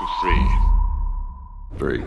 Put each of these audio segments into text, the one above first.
2, 3.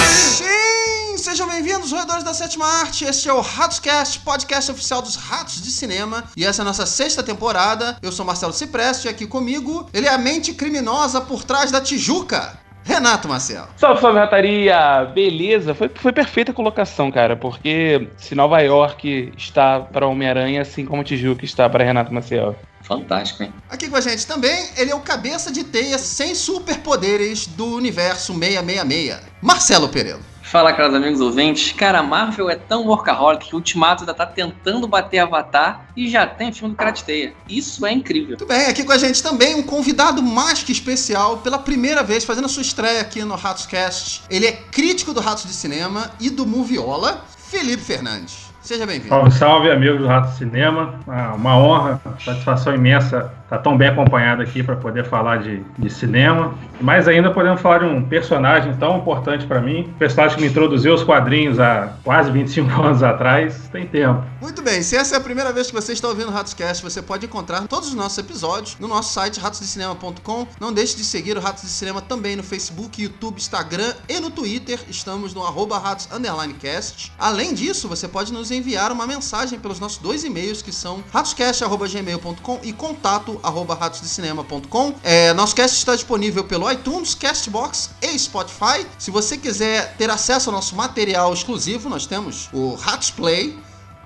Sim! Sejam bem-vindos, roedores da sétima arte. Este é o Ratoscast, podcast oficial dos Ratos de Cinema. E essa é a nossa sexta temporada. Eu sou Marcelo Cipreste e aqui comigo, ele é a mente criminosa por trás da Tijuca, Renato Marcelo. Salve, salve, rataria! Beleza, foi perfeita a colocação, cara, porque se Nova York está para Homem-Aranha, assim como Tijuca está para Renato Maciel. Fantástico, hein? Aqui com a gente também, ele é o cabeça de teia sem superpoderes do universo 666, Marcelo Pereira. Fala, caros amigos ouvintes. Cara, a Marvel é tão workaholic que o Ultimato ainda tá tentando bater Avatar e já tem filme do cara de teia. Isso é incrível. Muito bem, aqui com a gente também um convidado mais que especial, pela primeira vez fazendo a sua estreia aqui no Ratoscast. Ele é crítico do Ratos de Cinema e do Moviola, Felipe Fernandes. Seja bem-vindo. Salve, salve, amigos do Rato Cinema. Uma honra, satisfação imensa estar tão bem acompanhado aqui para poder falar de cinema. Mais ainda, podemos falar de um personagem tão importante para mim. Um personagem que me introduziu aos quadrinhos há quase 25 anos atrás. Tem tempo. Muito bem, se essa é a primeira vez que você está ouvindo o Ratoscast, você pode encontrar todos os nossos episódios no nosso site ratosdecinema.com. Não deixe de seguir o Ratos de Cinema também no Facebook, YouTube, Instagram e no Twitter. Estamos no @ratos_cast. Além disso, você pode nos enviar uma mensagem pelos nossos 2 e-mails, que são ratoscast@gmail.com e contato@ratosdecinema.com. Nosso cast está disponível pelo iTunes, Castbox e Spotify. Se você quiser ter acesso ao nosso material exclusivo, nós temos o Ratos Play.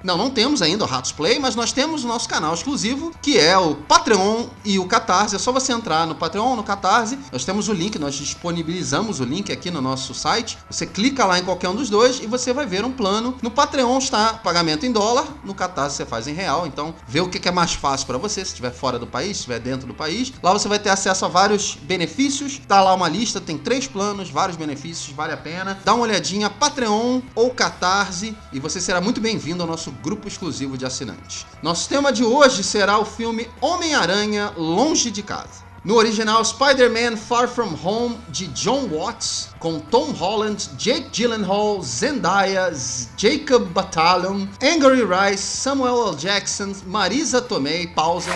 Não temos ainda o Ratos Play, mas nós temos o nosso canal exclusivo, que é o Patreon e o Catarse. É só você entrar no Patreon ou no Catarse. Nós temos o link, nós disponibilizamos o link aqui no nosso site. Você clica lá em qualquer um dos dois e você vai ver um plano. No Patreon está pagamento em dólar, no Catarse você faz em real. Então, vê o que é mais fácil para você, se estiver fora do país, se estiver dentro do país. Lá você vai ter acesso a vários benefícios. Tá lá uma lista, tem 3 planos, vários benefícios, vale a pena. Dá uma olhadinha, Patreon ou Catarse, e você será muito bem-vindo ao nosso grupo exclusivo de assinantes. Nosso tema de hoje será o filme Homem-Aranha Longe de Casa. No original, Spider-Man Far From Home, de John Watts, com Tom Holland, Jake Gyllenhaal, Zendaya, Jacob Batalon, Angry Rice, Samuel L. Jackson, Marisa Tomei, pausa.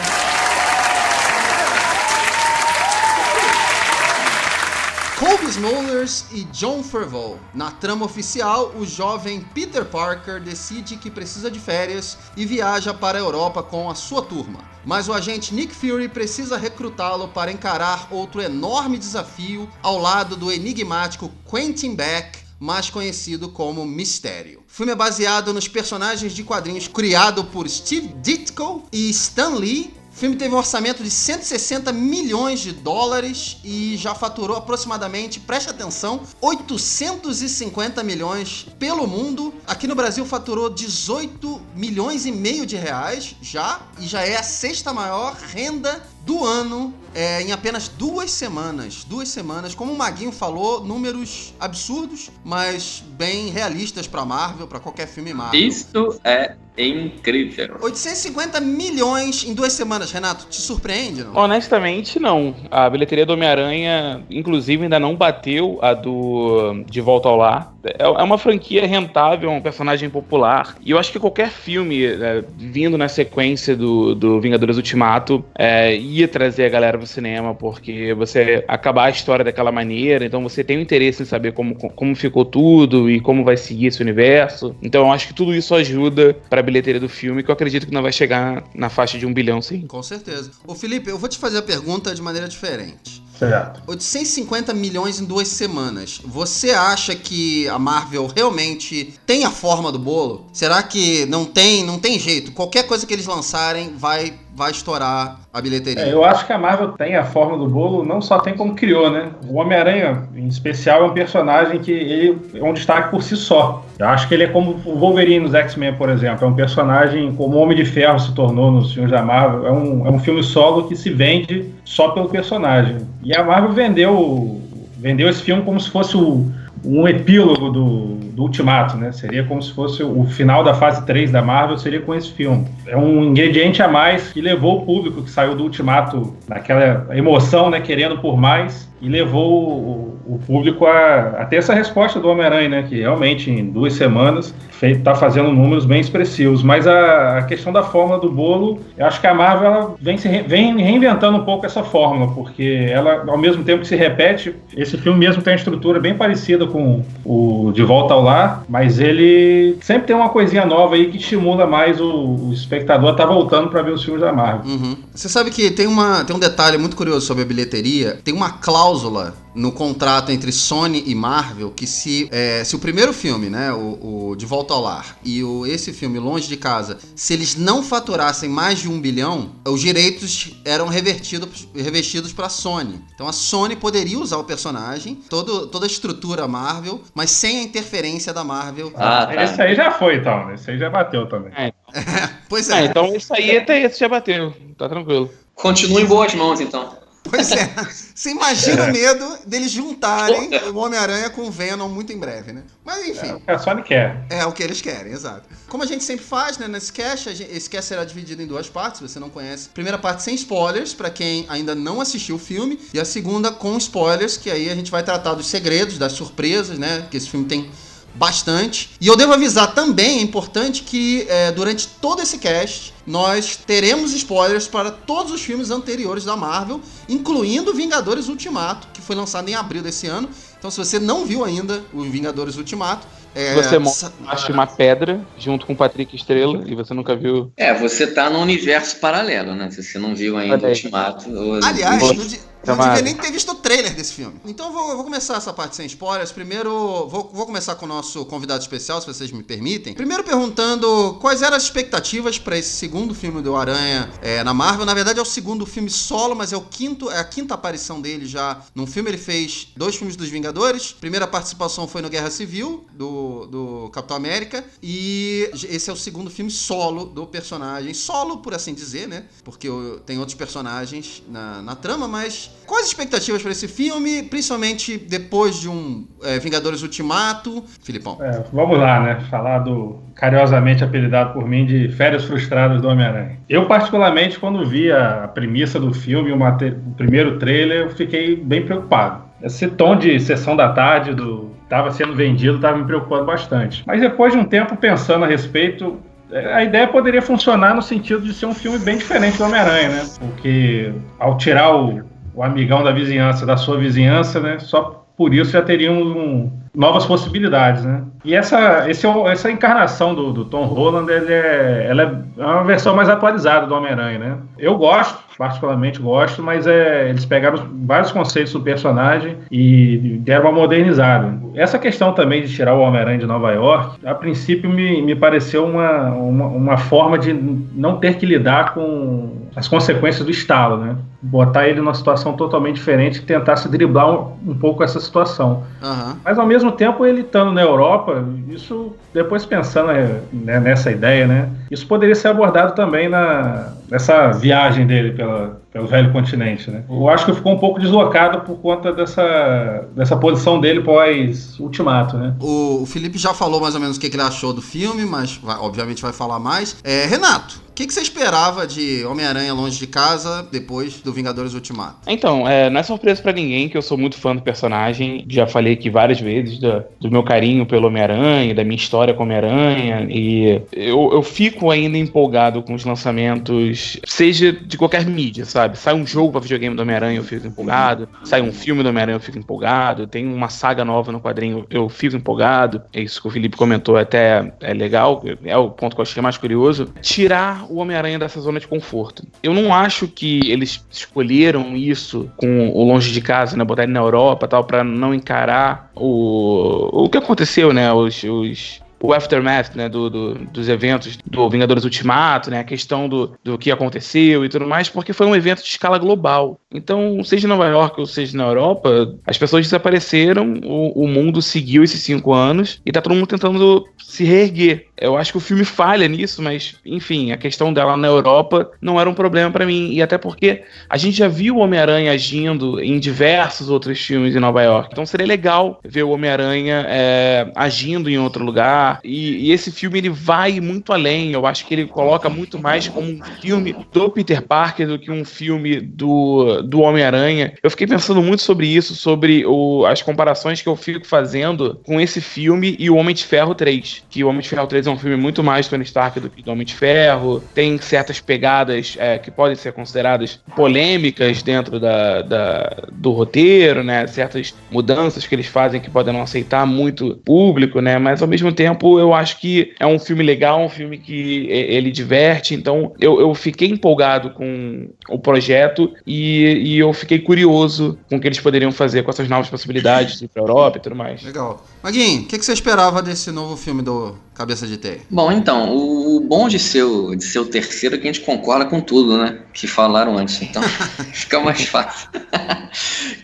Cobie Smulders e Jon Favreau. Na trama oficial, o jovem Peter Parker decide que precisa de férias e viaja para a Europa com a sua turma. Mas o agente Nick Fury precisa recrutá-lo para encarar outro enorme desafio ao lado do enigmático Quentin Beck, mais conhecido como Mistério. O filme é baseado nos personagens de quadrinhos criado por Steve Ditko e Stan Lee. O filme teve um orçamento de 160 milhões de dólares e já faturou aproximadamente, preste atenção, 850 milhões pelo mundo. Aqui no Brasil faturou 18 milhões e meio de reais já é a 6ª maior renda do ano em apenas 2 semanas. 2 semanas, como o Maguinho falou, números absurdos, mas bem realistas para Marvel, para qualquer filme Marvel. Isso é incrível. 850 milhões em 2 semanas, Renato, te surpreende, não? Honestamente, não. A bilheteria do Homem-Aranha, inclusive, ainda não bateu a do De Volta ao Lar. É uma franquia rentável, é um personagem popular. E eu acho que qualquer filme vindo na sequência do Vingadores Ultimato ia trazer a galera pro cinema, porque você acabar a história daquela maneira, então você tem um interesse em saber como ficou tudo e como vai seguir esse universo. Então eu acho que tudo isso ajuda pra bilheteria do filme, que eu acredito que não vai chegar na faixa de 1 bilhão, sim. Com certeza. Ô Felipe, eu vou te fazer a pergunta de maneira diferente. Certo. 850 milhões em 2 semanas. Você acha que a Marvel realmente tem a forma do bolo? Será que não tem jeito? Qualquer coisa que eles lançarem vai estourar a bilheteria. Eu acho que a Marvel tem a forma do bolo, não só tem como criou, né? O Homem-Aranha, em especial, é um personagem que ele é um destaque por si só. Eu acho que ele é como o Wolverine nos X-Men, por exemplo. É um personagem como o Homem de Ferro se tornou nos filmes da Marvel. É um filme solo que se vende só pelo personagem. E a Marvel vendeu esse filme como se fosse um epílogo do Ultimato, né? Seria como se fosse o final da fase 3 da Marvel, seria com esse filme. É um ingrediente a mais que levou o público que saiu do Ultimato naquela emoção, né? Querendo por mais, e levou o público a ter essa resposta do Homem-Aranha, né? Que realmente em 2 semanas tá fazendo números bem expressivos. Mas a questão da fórmula do bolo, eu acho que a Marvel ela vem reinventando um pouco essa fórmula, porque ela, ao mesmo tempo que se repete, esse filme mesmo tem uma estrutura bem parecida com o De Volta ao Lar, mas ele sempre tem uma coisinha nova aí que estimula mais o espectador a estar voltando para ver os filmes da Marvel. Uhum. Você sabe que tem um detalhe muito curioso sobre a bilheteria. Tem uma cláusula no contrato entre Sony e Marvel que se o primeiro filme, né, o De Volta ao Lar, e esse filme Longe de Casa, se eles não faturassem mais de 1 bilhão, os direitos eram revestidos para a Sony. Então a Sony poderia usar o personagem, toda a estrutura Marvel, mas sem a interferência da Marvel. Tá. Esse aí já foi, então. Esse aí já bateu também. Pois é. Então isso aí até esse já bateu. Tá tranquilo. Continua em boas mãos, então. Pois é. Você imagina o medo deles juntarem o Homem-Aranha com o Venom muito em breve, né? Mas enfim. A Sony quer. É o que eles querem, exato. Como a gente sempre faz, né, nesse cast, esse cast será dividido em 2 partes, se você não conhece. Primeira parte sem spoilers, pra quem ainda não assistiu o filme, e a segunda com spoilers, que aí a gente vai tratar dos segredos, das surpresas, né, que esse filme tem bastante. E eu devo avisar também, é importante que durante todo esse cast nós teremos spoilers para todos os filmes anteriores da Marvel, incluindo Vingadores Ultimato, que foi lançado em abril desse ano. Então se você não viu ainda o Vingadores Ultimato, você acha uma pedra junto com o Patrick Estrela e você nunca viu. Você tá num universo paralelo, né? Se você não viu ainda o Ultimato. Aliás, não devia nem ter visto o trailer desse filme. Então eu vou começar essa parte sem spoilers. Primeiro, vou começar com o nosso convidado especial, se vocês me permitem. Primeiro perguntando quais eram as expectativas para esse segundo filme do Aranha na Marvel. Na verdade é o segundo filme solo, mas é a quinta aparição dele já num filme. Ele fez 2 filmes dos Vingadores. Primeira participação foi no Guerra Civil, do Capitão América. E esse é o segundo filme solo do personagem. Solo, por assim dizer, né? Porque tem outros personagens na trama, mas quais as expectativas para esse filme, principalmente depois de um Vingadores Ultimato? Filipão. Vamos lá, né? Falar do carinhosamente apelidado por mim de Férias Frustradas do Homem-Aranha. Eu, particularmente, quando vi a premissa do filme, o primeiro trailer, eu fiquei bem preocupado. Esse tom de sessão da tarde estava sendo vendido, estava me preocupando bastante. Mas depois de um tempo pensando a respeito, a ideia poderia funcionar no sentido de ser um filme bem diferente do Homem-Aranha, né? Porque ao tirar o amigão da vizinhança, da sua vizinhança, né? Só por isso já teriam novas possibilidades, né? E essa encarnação do Tom Holland, ela é uma versão mais atualizada do Homem-Aranha, né? Eu particularmente gosto, mas eles pegaram vários conceitos do personagem e deram uma modernizada. Essa questão também de tirar o Homem-Aranha de Nova York, a princípio me pareceu uma forma de não ter que lidar com as consequências do estalo, né? Botar ele numa situação totalmente diferente e tentar se driblar um pouco essa situação. Uhum. Mas ao mesmo tempo ele estando na Europa, isso, depois pensando nessa ideia, né? Isso poderia ser abordado também nessa viagem dele pelo velho continente, né? Eu acho que ficou um pouco deslocado por conta dessa posição dele pós-Ultimato, né? O Felipe já falou mais ou menos o que ele achou do filme, mas obviamente vai falar mais. Renato, o que você esperava de Homem-Aranha Longe de Casa depois do Vingadores Ultimato? Então, não é surpresa pra ninguém que eu sou muito fã do personagem. Já falei aqui várias vezes do meu carinho pelo Homem-Aranha, da minha história com o Homem-Aranha. E eu fico ainda empolgado com os lançamentos, seja de qualquer mídia, sabe? Sai um jogo pra videogame do Homem-Aranha, eu fico empolgado. Sai um filme do Homem-Aranha, eu fico empolgado. Tem uma saga nova no quadrinho, eu fico empolgado. É isso que o Felipe comentou, até é legal. É o ponto que eu achei mais curioso. Tirar o Homem-Aranha dessa zona de conforto. Eu não acho que eles escolheram isso com o Longe de Casa, né? Botar ele na Europa e tal, pra não encarar o que aconteceu, né? O aftermath, né, dos eventos do Vingadores Ultimato, né, a questão do que aconteceu e tudo mais, porque foi um evento de escala global. Então, seja em Nova York ou seja na Europa, as pessoas desapareceram, o mundo seguiu esses 5 anos e tá todo mundo tentando se reerguer. Eu acho que o filme falha nisso, mas, enfim, a questão dela na Europa não era um problema pra mim. E até porque a gente já viu o Homem-Aranha agindo em diversos outros filmes em Nova York. Então seria legal ver o Homem-Aranha agindo em outro lugar. E esse filme, ele vai muito além. Eu acho que ele coloca muito mais como um filme do Peter Parker do que um filme do Homem-Aranha. Eu fiquei pensando muito sobre isso, sobre as comparações que eu fico fazendo com esse filme e o Homem de Ferro 3. Que o Homem de Ferro 3 é um filme muito mais Tony Stark do que o Homem de Ferro. Tem certas pegadas que podem ser consideradas polêmicas dentro do roteiro, né? Certas mudanças que eles fazem que podem não aceitar muito público, né? Mas ao mesmo tempo eu acho que é um filme legal, um filme que ele diverte. Então eu fiquei empolgado com o projeto e eu fiquei curioso com o que eles poderiam fazer com essas novas possibilidades de ir pra Europa e tudo mais. Legal. Maguinho, o que você esperava desse novo filme do Cabeça de Teia? Bom, então, o bom de ser o terceiro é que a gente concorda com tudo, né? Que falaram antes, então fica mais fácil.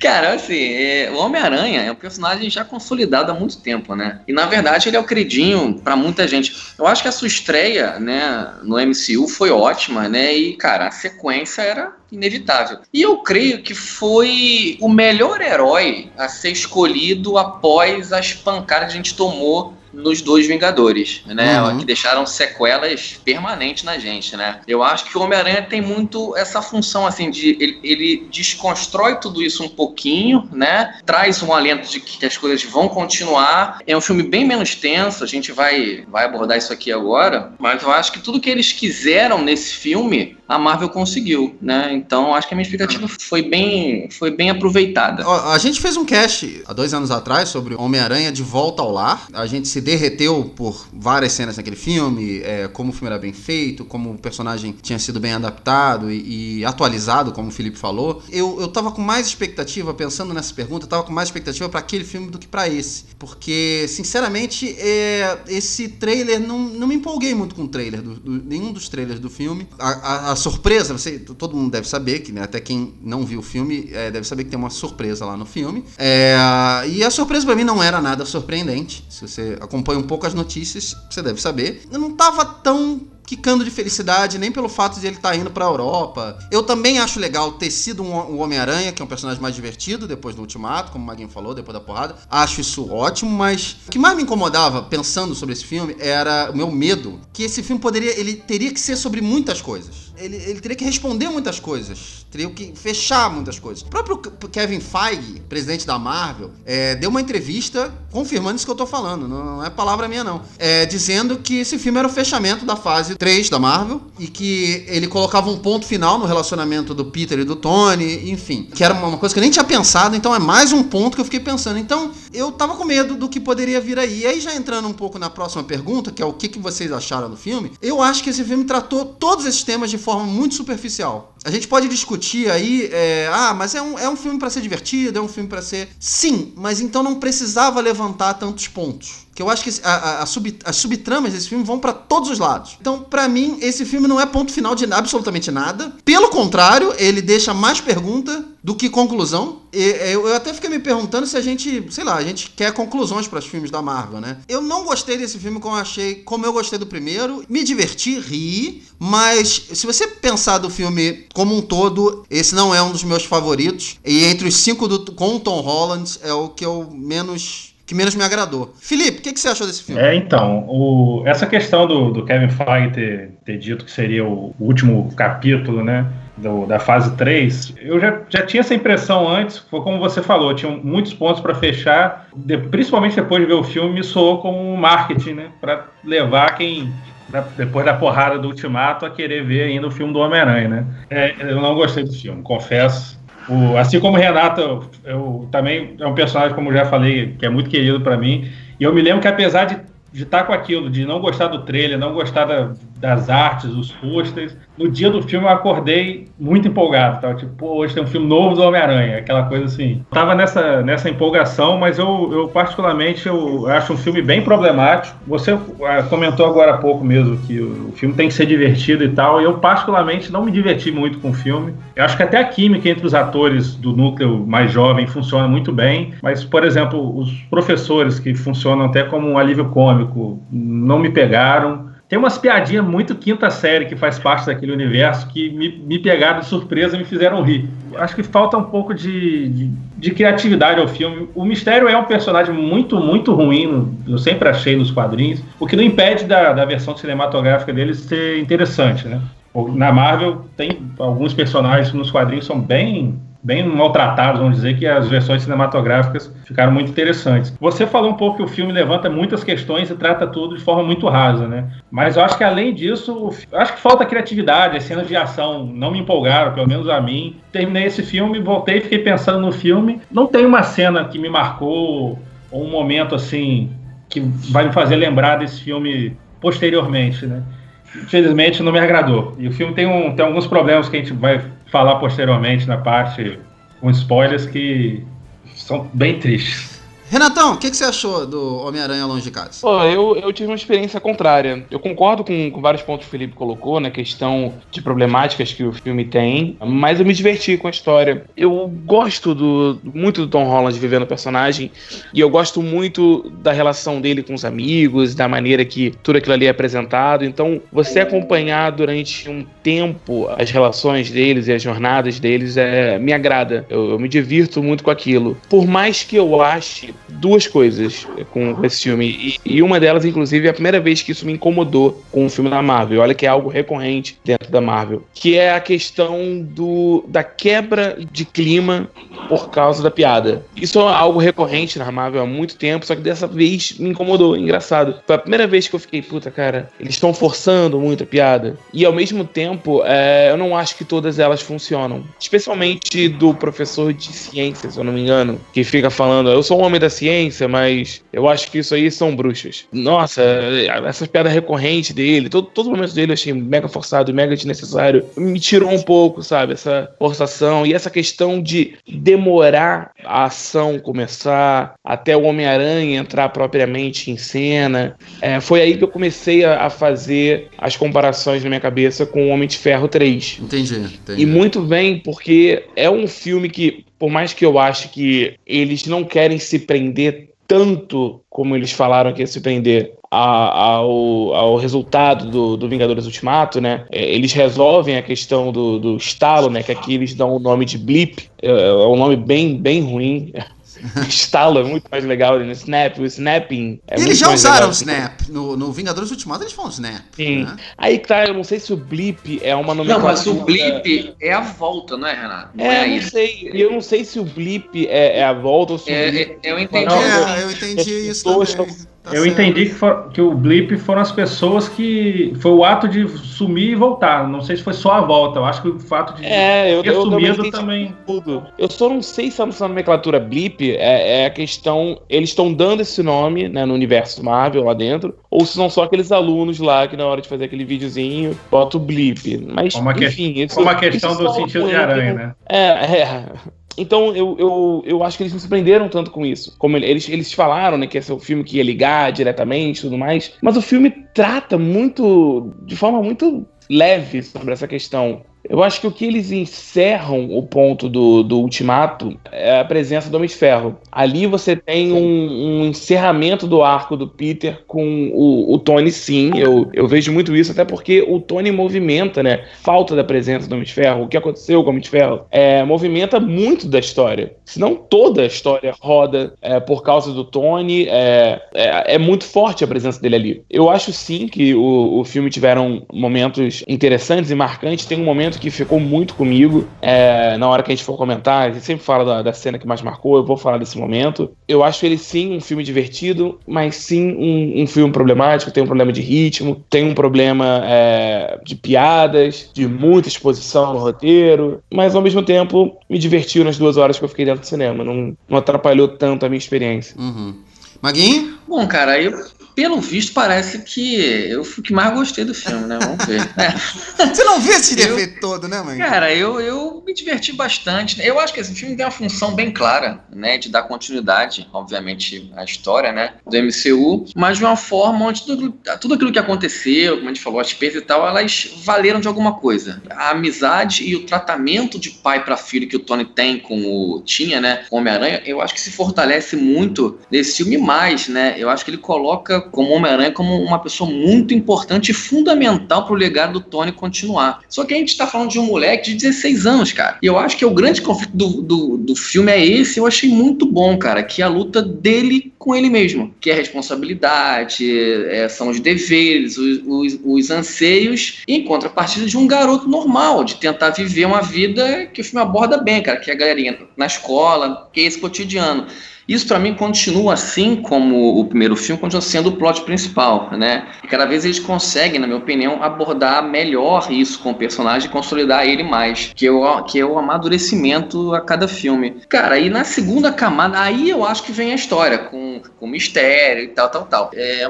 Cara, assim, o Homem-Aranha é um personagem já consolidado há muito tempo, né? E na verdade ele é o queridinho pra muita gente. Eu acho que a sua estreia, né, no MCU foi ótima, né? E, cara, a sequência era inevitável. E eu creio que foi o melhor herói a ser escolhido após as pancadas que a gente tomou nos dois Vingadores, né? Que deixaram sequelas permanentes na gente, né? Eu acho que o Homem-Aranha tem muito essa função, assim, de ele desconstrói tudo isso um pouquinho, né? Traz um alento de que as coisas vão continuar. É um filme bem menos tenso, a gente vai abordar isso aqui agora, mas eu acho que tudo que eles quiseram nesse filme, a Marvel conseguiu, né? Então, acho que a minha expectativa foi bem aproveitada. A gente fez um cast há 2 anos atrás sobre Homem-Aranha de Volta ao Lar. A gente se derreteu por várias cenas naquele filme, como o filme era bem feito, como o personagem tinha sido bem adaptado e atualizado, como o Felipe falou. Eu tava com mais expectativa, pensando nessa pergunta, eu tava com mais expectativa pra aquele filme do que pra esse. Porque, sinceramente, esse trailer, não me empolguei muito com o trailer, nenhum dos trailers do filme. A surpresa, todo mundo deve saber, que, né, até quem não viu o filme deve saber que tem uma surpresa lá no filme. E a surpresa pra mim não era nada surpreendente. Se você acompanha um pouco as notícias, você deve saber. Eu não tava tão quicando de felicidade, nem pelo fato de ele estar indo pra Europa. Eu também acho legal ter sido um Homem-Aranha, que é um personagem mais divertido depois do Ultimato, como o Maguinho falou, depois da porrada. Acho isso ótimo, mas o que mais me incomodava, pensando sobre esse filme, era o meu medo, que esse filme ele teria que ser sobre muitas coisas. Ele teria que responder muitas coisas, teria que fechar muitas coisas. O próprio Kevin Feige, presidente da Marvel, deu uma entrevista confirmando isso que eu tô falando, não é palavra minha não, dizendo que esse filme era o fechamento da fase 3 da Marvel e que ele colocava um ponto final no relacionamento do Peter e do Tony, enfim, que era uma coisa que eu nem tinha pensado, então é mais um ponto que eu fiquei pensando. Então eu tava com medo do que poderia vir aí. E aí, já entrando um pouco na próxima pergunta, que é o que vocês acharam do filme, eu acho que esse filme tratou todos esses temas de forma muito superficial. A gente pode discutir aí, mas é um filme pra ser divertido, é um filme pra ser... Sim, mas então não precisava levantar tantos pontos. Que eu acho que as subtramas desse filme vão pra todos os lados. Então, pra mim, esse filme não é ponto final de absolutamente nada. Pelo contrário, ele deixa mais pergunta do que conclusão. Eu até fiquei me perguntando se a gente quer conclusões para os filmes da Marvel, né? Eu não gostei desse filme como eu gostei do primeiro. Me diverti, ri, mas se você pensar do filme como um todo, esse não é um dos meus favoritos. E entre os 5 com o Tom Holland, é o que menos me agradou. Felipe, o que você achou desse filme? Então, essa questão do Kevin Feige ter dito que seria o último capítulo, né, da fase 3, eu já tinha essa impressão antes, foi como você falou, tinha muitos pontos para fechar, principalmente depois de ver o filme, me soou como um marketing, né, para levar quem... depois da porrada do Ultimato, a querer ver ainda o filme do Homem-Aranha, né? Eu não gostei do filme, confesso. Assim como o Renato, eu também é um personagem, como eu já falei, que é muito querido pra mim. E eu me lembro que, apesar de estar com aquilo, de não gostar do trailer, não gostar das artes, dos pôsteres. No dia do filme eu acordei muito empolgado, tava tipo, pô, hoje tem um filme novo do Homem-Aranha, aquela coisa assim. Tava nessa empolgação, mas eu particularmente eu acho um filme bem problemático. Você comentou agora há pouco mesmo que o filme tem que ser divertido e tal, e eu particularmente não me diverti muito com o filme. Eu acho que até a química entre os atores do núcleo mais jovem funciona muito bem, mas, por exemplo, os professores que funcionam até como um alívio cômico não me pegaram. Tem umas piadinhas muito quinta série que faz parte daquele universo que me pegaram de surpresa e me fizeram rir. Acho que falta um pouco de criatividade ao filme. O Mistério é um personagem muito, muito ruim, eu sempre achei nos quadrinhos, o que não impede da versão cinematográfica dele ser interessante, né? Na Marvel tem alguns personagens nos quadrinhos que são bem maltratados, vamos dizer, que as versões cinematográficas ficaram muito interessantes. Você falou um pouco que o filme levanta muitas questões e trata tudo de forma muito rasa, né? Mas eu acho que além disso, acho que falta criatividade, as cenas de ação não me empolgaram, pelo menos a mim. Terminei esse filme, voltei e fiquei pensando no filme. Não tem uma cena que me marcou, ou um momento assim, que vai me fazer lembrar desse filme posteriormente, né? Infelizmente não me agradou. E o filme tem alguns problemas que a gente vai falar posteriormente na parte com spoilers que são bem tristes. Renatão, o que você achou do Homem-Aranha Longe de Casa? Pô, eu tive uma experiência contrária. Eu concordo com vários pontos que o Felipe colocou, né? Questão de problemáticas que o filme tem, mas eu me diverti com a história. Eu gosto muito do Tom Holland vivendo o personagem, e eu gosto muito da relação dele com os amigos, da maneira que tudo aquilo ali é apresentado. Então, você acompanhar durante um tempo as relações deles e as jornadas deles me agrada. Eu me divirto muito com aquilo. Por mais que eu ache duas coisas com esse filme, e uma delas, inclusive, é a primeira vez que isso me incomodou com um filme da Marvel. Olha que é algo recorrente dentro da Marvel, que é a questão da quebra de clima por causa da piada. Isso é algo recorrente na Marvel há muito tempo, só que dessa vez me incomodou. Engraçado. Foi a primeira vez que eu fiquei, puta, cara, eles estão forçando muito a piada. E ao mesmo tempo, eu não acho que todas elas funcionam. Especialmente do professor de ciências, se eu não me engano, que fica falando, eu sou um homem da ciência, mas eu acho que isso aí são bruxas. Nossa, essas piadas recorrentes dele, todo momento dele eu achei mega forçado, mega desnecessário. Me tirou um pouco, sabe, essa forçação e essa questão de demorar a ação começar, até o Homem-Aranha entrar propriamente em cena. Foi aí que eu comecei a fazer as comparações na minha cabeça com o Homem de Ferro 3. Entendi. E muito bem, porque é um filme que, por mais que eu ache que eles não querem se prender tanto como eles falaram que ia se prender ao resultado do Vingadores Ultimato, né? Eles resolvem a questão do estalo, né? Que aqui eles dão o nome de blip, é um nome bem ruim. Estalo é muito mais legal, né? Snap, o snapping é eles muito já mais usaram legal. o snap. No Vingadores Ultimato eles falam snap. Sim. Né? Aí tá, eu não sei se o blip é uma nomenclatura. Não, mas o blip é a volta, não é, Renato? Não é não isso. sei. Eu não sei se o blip é a volta ou se o blip... Eu entendi. Eu entendi isso também. Eu entendi que o blip foram as pessoas que... Foi o ato de sumir e voltar. Não sei se foi só a volta. Eu acho que o fato de ter sumido também... Tudo. Eu só não sei se essa nomenclatura blip é a questão... Eles estão dando esse nome, né, no universo Marvel lá dentro, ou se são só aqueles alunos lá que na hora de fazer aquele videozinho bota o blip. Mas, enfim... É uma questão do sentido de aranha, né? Então, eu acho que eles não se prenderam tanto com isso. Como eles falaram, né, que esse é o filme que ia ligar diretamente e tudo mais. Mas o filme trata de forma muito leve sobre essa questão. Eu acho que o que eles encerram o ponto do Ultimato é a presença do Homem de Ferro. Ali você tem um encerramento do arco do Peter com o Tony, sim. Eu vejo muito isso, até porque o Tony movimenta, né? Falta da presença do Homem de Ferro. O que aconteceu com o Homem de Ferro movimenta muito da história. Se não toda a história roda por causa do Tony. É muito forte a presença dele ali. Eu acho, sim, que o filme tiveram momentos interessantes e marcantes. Tem um momento que ficou muito comigo. Na hora que a gente for comentar, a gente sempre fala da cena que mais marcou, eu vou falar desse momento. Eu acho ele, sim, um filme divertido, mas sim um filme problemático. Tem um problema de ritmo, tem um problema de piadas, de muita exposição no roteiro, mas ao mesmo tempo me divertiu nas 2 horas que eu fiquei dentro do cinema. Não atrapalhou tanto a minha experiência. Uhum. Maguinho? Bom, cara, pelo visto, parece que eu fui o que mais gostei do filme, né? Vamos ver. Você não viu esse defeito todo, né, mãe? Cara, eu me diverti bastante. Eu acho que esse filme tem uma função bem clara, né? De dar continuidade, obviamente, à história, né? Do MCU, mas de uma forma onde tudo aquilo que aconteceu, como a gente falou, as perdas e tal, elas valeram de alguma coisa. A amizade e o tratamento de pai para filho que o Tony tem tinha, né? Com o Homem-Aranha, eu acho que se fortalece muito nesse filme mais, né? Eu acho que ele coloca como Homem-Aranha como uma pessoa muito importante e fundamental pro legado do Tony continuar. Só que a gente tá falando de um moleque de 16 anos, cara. E eu acho que o grande conflito do filme é esse. Eu achei muito bom, cara, que é a luta dele com ele mesmo, que é a responsabilidade, são os deveres, os anseios, em contrapartida de um garoto normal, de tentar viver uma vida que o filme aborda bem, cara, que é a galerinha na escola, que é esse cotidiano. Isso, pra mim, continua assim como o primeiro filme, continua sendo o plot principal, né? E cada vez eles conseguem, na minha opinião, abordar melhor isso com o personagem e consolidar ele mais, que é o amadurecimento a cada filme. Cara, aí na segunda camada, aí eu acho que vem a história, com mistério e tal.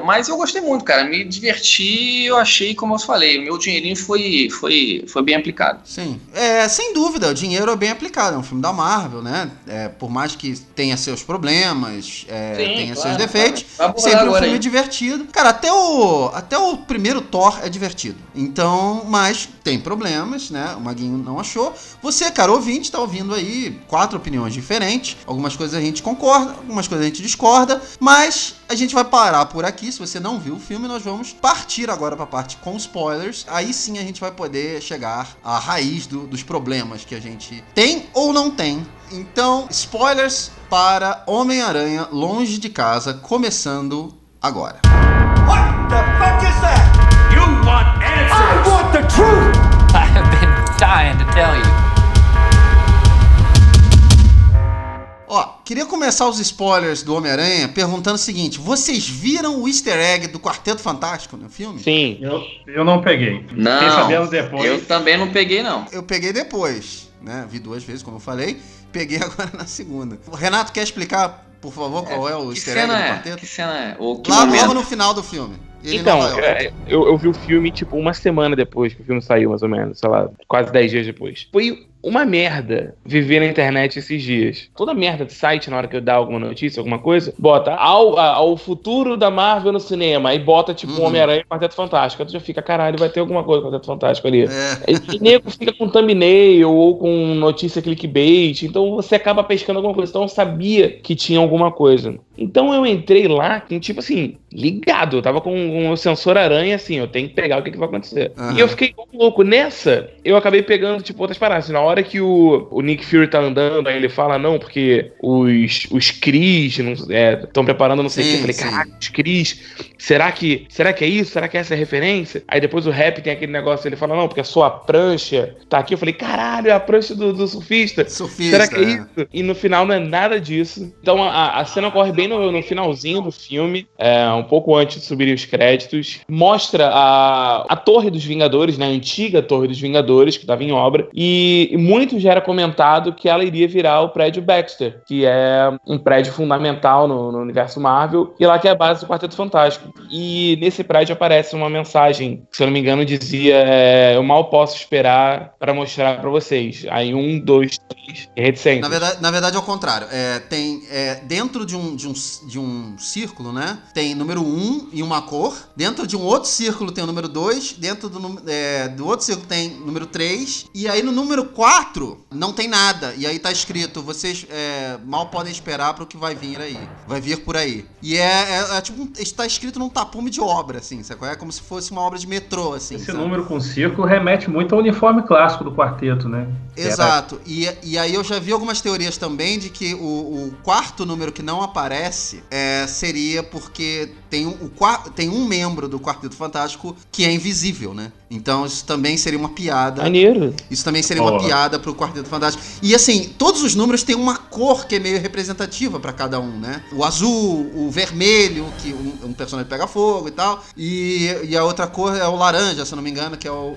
Mas eu gostei muito, cara, me diverti, eu achei, como eu falei, o meu dinheirinho foi bem aplicado. Sim, sem dúvida, o dinheiro é bem aplicado, é um filme da Marvel, né? Por mais que tenha seus problemas, tem seus defeitos, sempre um filme divertido. Cara, até o primeiro Thor é divertido. Então, mas tem problemas, né? O Maguinho não achou. Você, cara, ouvinte, tá ouvindo aí 4 opiniões diferentes. Algumas coisas a gente concorda, algumas coisas a gente discorda, mas a gente vai parar por aqui. Se você não viu o filme, nós vamos partir agora pra parte com spoilers. Aí sim a gente vai poder chegar à raiz dos problemas que a gente tem ou não tem. Então, spoilers para Homem-Aranha Longe de Casa, começando agora. What the fuck is that? You want answers? I want the truth! I have been dying to tell you. Ó, queria começar os spoilers do Homem-Aranha perguntando o seguinte: vocês viram o easter egg do Quarteto Fantástico no filme? Sim. Eu não peguei. Não, fiquei sabendo depois. Eu também não peguei, não. Eu peguei depois, né? Vi 2 vezes, como eu falei. Peguei agora na segunda. O Renato quer explicar, por favor, qual é o easter egg do Quarteto? Que cena é? Ou que Logo no final do filme. Então, eu vi o filme, tipo, uma semana depois que o filme saiu, mais ou menos, sei lá, quase 10 dias depois. Foi uma merda viver na internet esses dias. Toda merda de site, na hora que eu dar alguma notícia, alguma coisa, bota ao futuro da Marvel no cinema, aí bota, tipo, Homem-Aranha e Quarteto Fantástico. Aí tu já fica, caralho, vai ter alguma coisa com Quarteto Fantástico ali. E nego fica com thumbnail ou com notícia clickbait, então você acaba pescando alguma coisa. Então eu sabia que tinha alguma coisa. Então eu entrei lá, tipo assim, ligado. Eu tava com o sensor aranha, assim, eu tenho que pegar o que vai acontecer. E eu fiquei louco. Nessa, eu acabei pegando, tipo, outras paradas. Assim, na hora que o Nick Fury tá andando, aí ele fala, não, porque os Kree estão preparando não sei o que. Eu falei, caraca, os Kree, será que é isso? Será que essa é a referência? Aí depois o Rap tem aquele negócio, ele fala, não, porque a sua prancha tá aqui. Eu falei, caralho, é a prancha do surfista. Será que é isso? E no final não é nada disso. Então a cena ocorre bem no finalzinho do filme, um pouco antes de subirem os créditos. Mostra a Torre dos Vingadores, né, a antiga Torre dos Vingadores, que estava em obra, e muito já era comentado que ela iria virar o prédio Baxter, que é um prédio fundamental no universo Marvel, e lá que é a base do Quarteto Fantástico. E nesse prédio aparece uma mensagem, que, se eu não me engano, dizia, eu mal posso esperar para mostrar para vocês. Aí 1, 2, 3, reticências. Na verdade é o contrário. Tem dentro de um círculo, né, tem número 1 e uma cor. Dentro de um outro círculo tem o número 2. Dentro do outro círculo tem número 3. E aí no número 4 não tem nada. E aí tá escrito, vocês mal podem esperar pro que vai vir aí. Vai vir por aí. E tipo, está escrito num tapume de obra, assim, sabe? É como se fosse uma obra de metrô, assim. Esse número com círculo remete muito ao uniforme clássico do quarteto, né? Exato. E aí eu já vi algumas teorias também de que o quarto número que não aparece seria porque tem um membro do Quarteto Fantástico que é invisível, né? Então isso também seria uma piada. Maneiro. Isso também seria uma piada pro Quarteto Fantástico. E assim, todos os números têm uma cor que é meio representativa pra cada um, né? O azul, o vermelho, que um personagem pega fogo e tal. E a outra cor é o laranja, se eu não me engano, que é o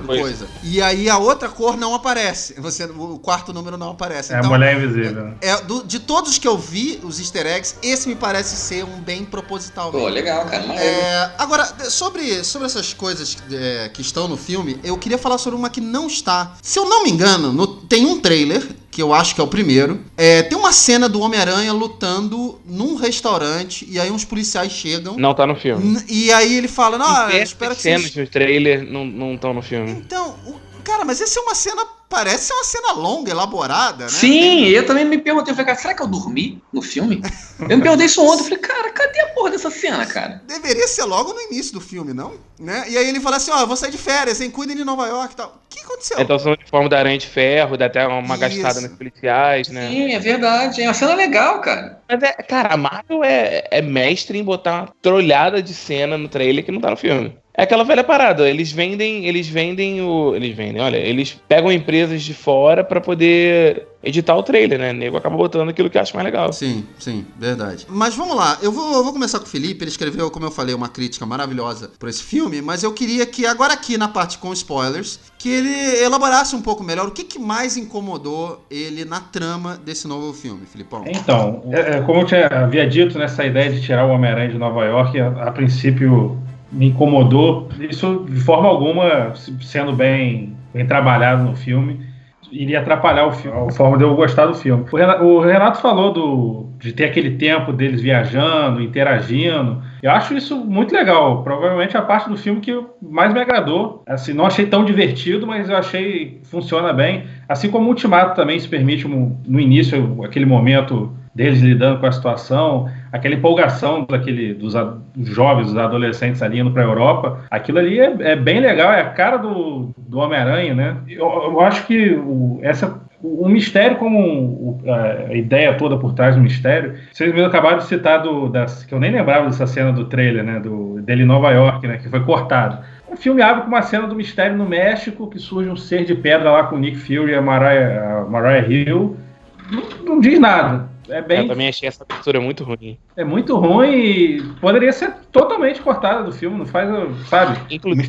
coisa. E aí a outra cor não aparece. O quarto número não aparece. É então, a Mulher Invisível. De todos que eu vi, os easter eggs, esse me parece ser um bem proposital. Pô, legal, cara. Agora, sobre essas coisas que estão no filme, eu queria falar sobre uma que não está. Se eu não me engano, tem um trailer, que eu acho que é o primeiro. Tem uma cena do Homem-Aranha lutando num restaurante, e aí uns policiais chegam. Não tá no filme. E aí ele fala, espero que cenas no trailer não estão no filme. Então, cara, mas essa é uma cena... Parece ser uma cena longa, elaborada, né? Sim, eu também me perguntei, eu falei, cara, será que eu dormi no filme? Eu me perguntei isso ontem, eu falei, cara, cadê a porra dessa cena, cara? Deveria ser logo no início do filme, não? Né? E aí ele fala assim, eu vou sair de férias, hein? Cuidem de Nova York e tal. O que aconteceu? Então são o uniforme da Aranha de Ferro, dá até uma gastada nos policiais, né? Sim, é verdade, é uma cena legal, cara. Mas, cara, a Marvel é mestre em botar uma trolhada de cena no trailer que não tá no filme. É aquela velha parada, eles pegam empresas de fora pra poder editar o trailer, né? O nego acaba botando aquilo que acha mais legal. Sim, verdade. Mas vamos lá, eu vou começar com o Felipe, ele escreveu, como eu falei, uma crítica maravilhosa por esse filme, mas eu queria que, agora aqui na parte com spoilers, que ele elaborasse um pouco melhor o que mais incomodou ele na trama desse novo filme, Filipão. Então, como eu havia dito, nessa ideia de tirar o Homem-Aranha de Nova York, a princípio me incomodou, isso de forma alguma, sendo bem trabalhado no filme, iria atrapalhar o filme, a forma de eu gostar do filme. O Renato falou de ter aquele tempo deles viajando, interagindo. Eu acho isso muito legal. Provavelmente a parte do filme que mais me agradou. Assim, não achei tão divertido, mas eu achei que funciona bem. Assim como o Ultimato também se permite, no início, aquele momento deles lidando com a situação, aquela empolgação dos jovens, dos adolescentes ali indo para a Europa. Aquilo ali é bem legal, é a cara do Homem-Aranha, né? Eu acho que o mistério, como a ideia toda por trás do mistério, vocês mesmo acabaram de citar que eu nem lembrava dessa cena do trailer, né? Dele em Nova York, né? Que foi cortado. O filme abre com uma cena do mistério no México, que surge um ser de pedra lá com o Nick Fury e a Mariah Hill. Não diz nada. Eu também achei essa abertura muito ruim. É muito ruim e poderia ser totalmente cortada do filme, não faz, sabe? Inclusive,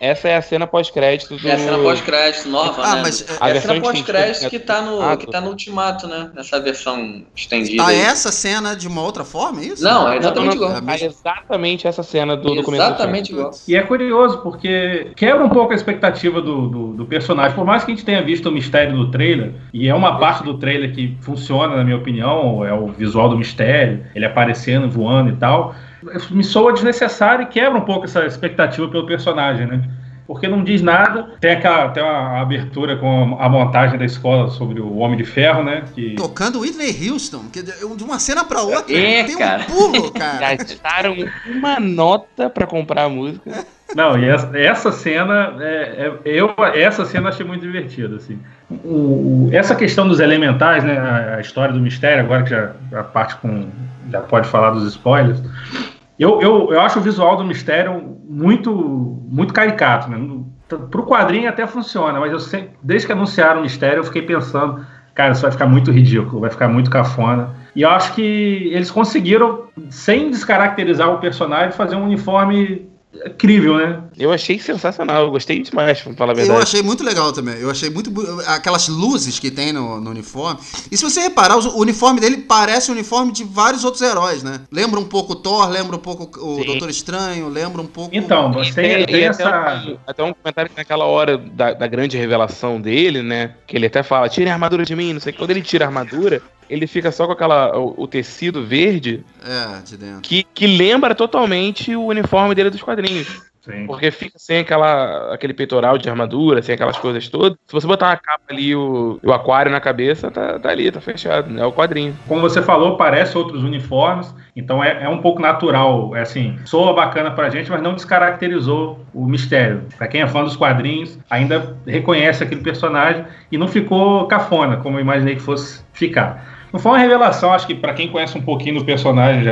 essa é a cena pós-crédito do... É a cena pós-crédito nova, né? Mas é a cena pós-crédito que tá no Ultimato, né? Nessa versão estendida. Essa cena de uma outra forma, é isso? Não, é exatamente igual. É exatamente essa cena do começo. Exatamente igual. E é curioso, porque quebra um pouco a expectativa do personagem. Por mais que a gente tenha visto o mistério do trailer, e é uma parte do trailer que funciona, na minha opinião, é o visual do mistério, ele aparecendo, voando e tal, me soa desnecessário e quebra um pouco essa expectativa pelo personagem, né? Porque não diz nada. Tem uma abertura com a montagem da escola sobre o Homem de Ferro, né? Tocando Whitney Houston, que de uma cena pra outra tem cara. Um pulo, cara. Gastaram uma nota pra comprar a música. Não, e essa cena, essa cena eu achei muito divertida, assim. Essa questão dos elementais, né? A história do mistério, agora que já pode falar dos spoilers. Eu acho o visual do mistério muito, muito caricato, né? Pro quadrinho até funciona, mas desde que anunciaram o mistério eu fiquei pensando, cara, isso vai ficar muito ridículo, vai ficar muito cafona. E eu acho que eles conseguiram, sem descaracterizar o personagem, fazer um uniforme incrível, né? Eu achei sensacional, eu gostei demais, pra falar a verdade. Eu achei muito legal também. Eu achei muito... Aquelas luzes que tem no uniforme. E se você reparar, o uniforme dele parece o uniforme de vários outros heróis, né? Lembra um pouco o Thor, lembra um pouco o Doutor Estranho, lembra um pouco... Então, tem essa... Até um comentário que naquela hora da grande revelação dele, né? Que ele até fala, tire a armadura de mim, não sei o que. Quando ele tira a armadura, ele fica só com o tecido verde. De dentro. Que lembra totalmente o uniforme dele dos quadrinhos. Sim. Porque fica sem aquele peitoral de armadura, sem aquelas coisas todas. Se você botar uma capa ali, o aquário na cabeça, tá ali, tá fechado. É o quadrinho. Como você falou, parece outros uniformes. Então é um pouco natural. Assim, soa bacana pra gente, mas não descaracterizou o mistério. Pra quem é fã dos quadrinhos, ainda reconhece aquele personagem e não ficou cafona, como eu imaginei que fosse ficar. Não foi uma revelação, acho que pra quem conhece um pouquinho do personagem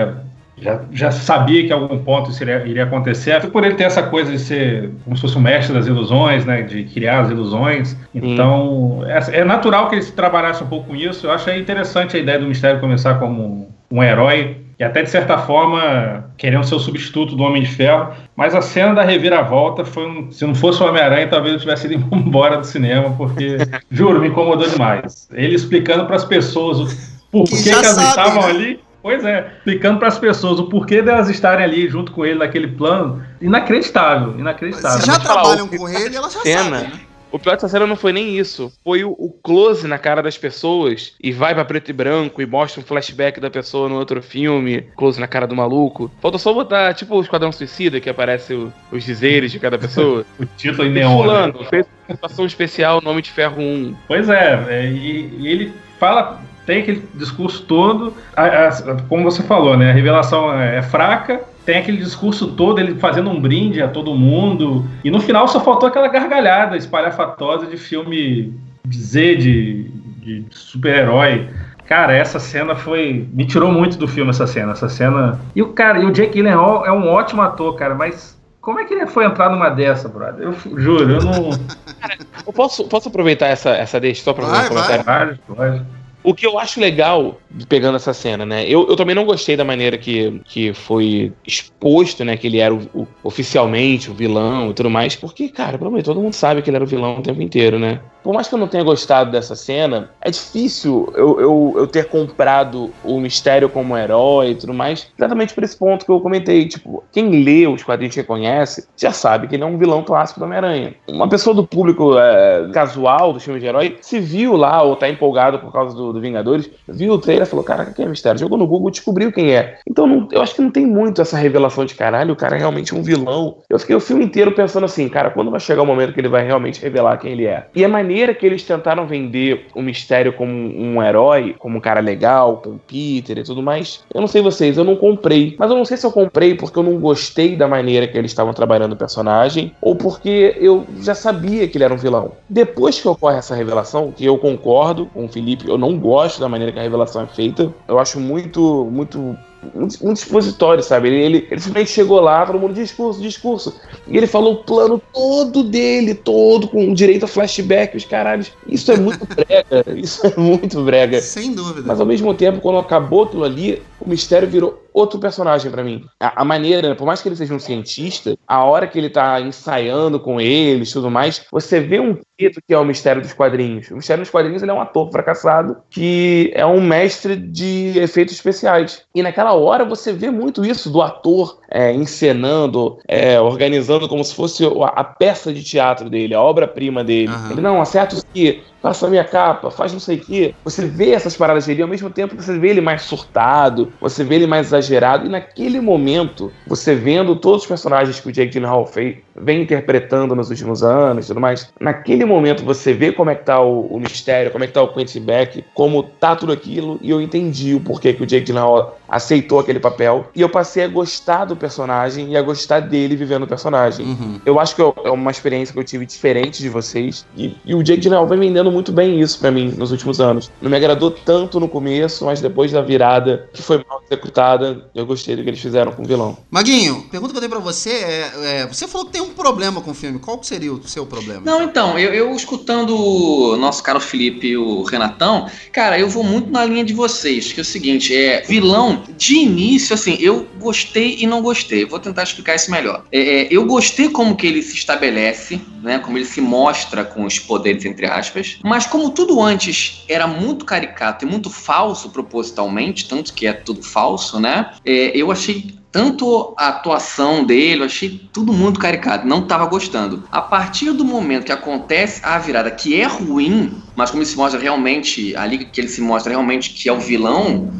já sabia que a algum ponto isso iria acontecer, até por ele ter essa coisa de ser como se fosse o mestre das ilusões, né, de criar as ilusões. Então, é natural que ele se trabalhasse um pouco com isso. Eu achei interessante a ideia do Mistério começar como um herói, e até de certa forma querendo ser o substituto do Homem de Ferro, mas a cena da reviravolta se não fosse o Homem-Aranha, talvez eu tivesse ido embora do cinema, porque, juro, me incomodou demais. Ele explicando para as pessoas o porquê que elas estavam ali. Pois é, explicando para as pessoas o porquê delas estarem ali junto com ele naquele plano. Inacreditável. Se já trabalham com ele, elas já sabem, né? O pior dessa cena não foi nem isso. Foi o close na cara das pessoas e vai pra preto e branco e mostra um flashback da pessoa no outro filme, close na cara do maluco. Falta só botar, tipo, o Esquadrão Suicida, que aparece os dizeres de cada pessoa. O título em neon. Fulano, fez uma situação especial, Nome de Ferro 1. Pois e ele fala... Tem aquele discurso todo, como você falou, né? A revelação é fraca, tem aquele discurso todo, ele fazendo um brinde a todo mundo, e no final só faltou aquela gargalhada espalhafatosa de filme Z, de super-herói. Cara, essa cena me tirou muito do filme, essa cena. E o Jake Gyllenhaal é um ótimo ator, cara, mas... Como é que ele foi entrar numa dessa, brother? Eu juro, eu não... Cara, eu posso aproveitar essa deixa só pra fazer um comentário? Vai. O que eu acho legal, pegando essa cena, né? Eu também não gostei da maneira que foi exposto, né? Que ele era oficialmente o vilão e tudo mais. Porque, cara, pelo menos todo mundo sabe que ele era o vilão o tempo inteiro, né? Por mais que eu não tenha gostado dessa cena, é difícil eu ter comprado o Mistério como herói e tudo mais, exatamente por esse ponto que eu comentei. Tipo, quem lê os quadrinhos que conhece já sabe que ele é um vilão clássico do Homem-Aranha. Uma pessoa do público casual dos filmes de herói se viu lá, ou tá empolgado por causa do Vingadores, viu o trailer e falou, caraca, quem é Mistério? Jogou no Google e descobriu quem é. Então eu acho que não tem muito essa revelação de caralho, o cara é realmente um vilão. Eu fiquei o filme inteiro pensando assim, cara, quando vai chegar o momento que ele vai realmente revelar quem ele é? E a maneira que eles tentaram vender o Mistério como um herói, como um cara legal, com o Peter e tudo mais, eu não sei vocês, eu não comprei. Mas eu não sei se eu comprei porque eu não gostei da maneira que eles estavam trabalhando o personagem, ou porque eu já sabia que ele era um vilão. Depois que ocorre essa revelação, que eu concordo com o Felipe, eu não gosto da maneira que a revelação é feita, eu acho muito um dispositório, sabe? Ele simplesmente chegou lá, todo mundo, discurso. E ele falou o plano todo, com direito a flashback, os caralhos. Isso é muito brega. Sem dúvida. Mas ao mesmo tempo, quando acabou aquilo ali, o Mistério virou outro personagem pra mim. A maneira, né, por mais que ele seja um cientista, a hora que ele tá ensaiando com eles e tudo mais, você vê um jeito que é o Mistério dos quadrinhos. O Mistério dos quadrinhos, ele é um ator fracassado que é um mestre de efeitos especiais. E naquela hora você vê muito isso do ator encenando, organizando como se fosse a peça de teatro dele, a obra-prima dele. Uhum. Ele, não, acerta isso aqui, faça a minha capa, faz não sei o quê. Você vê essas paradas dele e ao mesmo tempo você vê ele mais surtado, você vê ele mais exagerado. E naquele momento, você vendo todos os personagens que o Jake Gyllenhaal vem interpretando nos últimos anos e tudo mais, naquele momento você vê como é que tá o Mistério, como é que tá o Quentin Beck, como tá tudo aquilo, e eu entendi o porquê que o Jake Gyllenhaal aceitou aquele papel, e eu passei a gostar do personagem e a gostar dele vivendo o personagem. Uhum. Eu acho que é uma experiência que eu tive diferente de vocês, e o Jake Gyllenhaal vem vendendo muito bem isso pra mim nos últimos anos. Não me agradou tanto no começo, mas depois da virada, que foi mal executada, eu gostei do que eles fizeram com o vilão. Maguinho, pergunta que eu tenho pra você você falou que tem um problema com o filme. Qual que seria o seu problema? Não, então, eu escutando o nosso caro Felipe e o Renatão, cara, eu vou muito na linha de vocês, que é o seguinte, vilão, de início, assim, eu gostei e não gostei. Vou tentar explicar isso melhor. Eu gostei como que ele se estabelece, né, como ele se mostra com os poderes, entre aspas, mas como tudo antes era muito caricato e muito falso propositalmente, tanto que é tudo falso, né, eu achei tanto a atuação dele, eu achei tudo muito caricato, não tava gostando. A partir do momento que acontece a virada, que é ruim, mas como ele se mostra realmente, ali que ele se mostra realmente que é o vilão,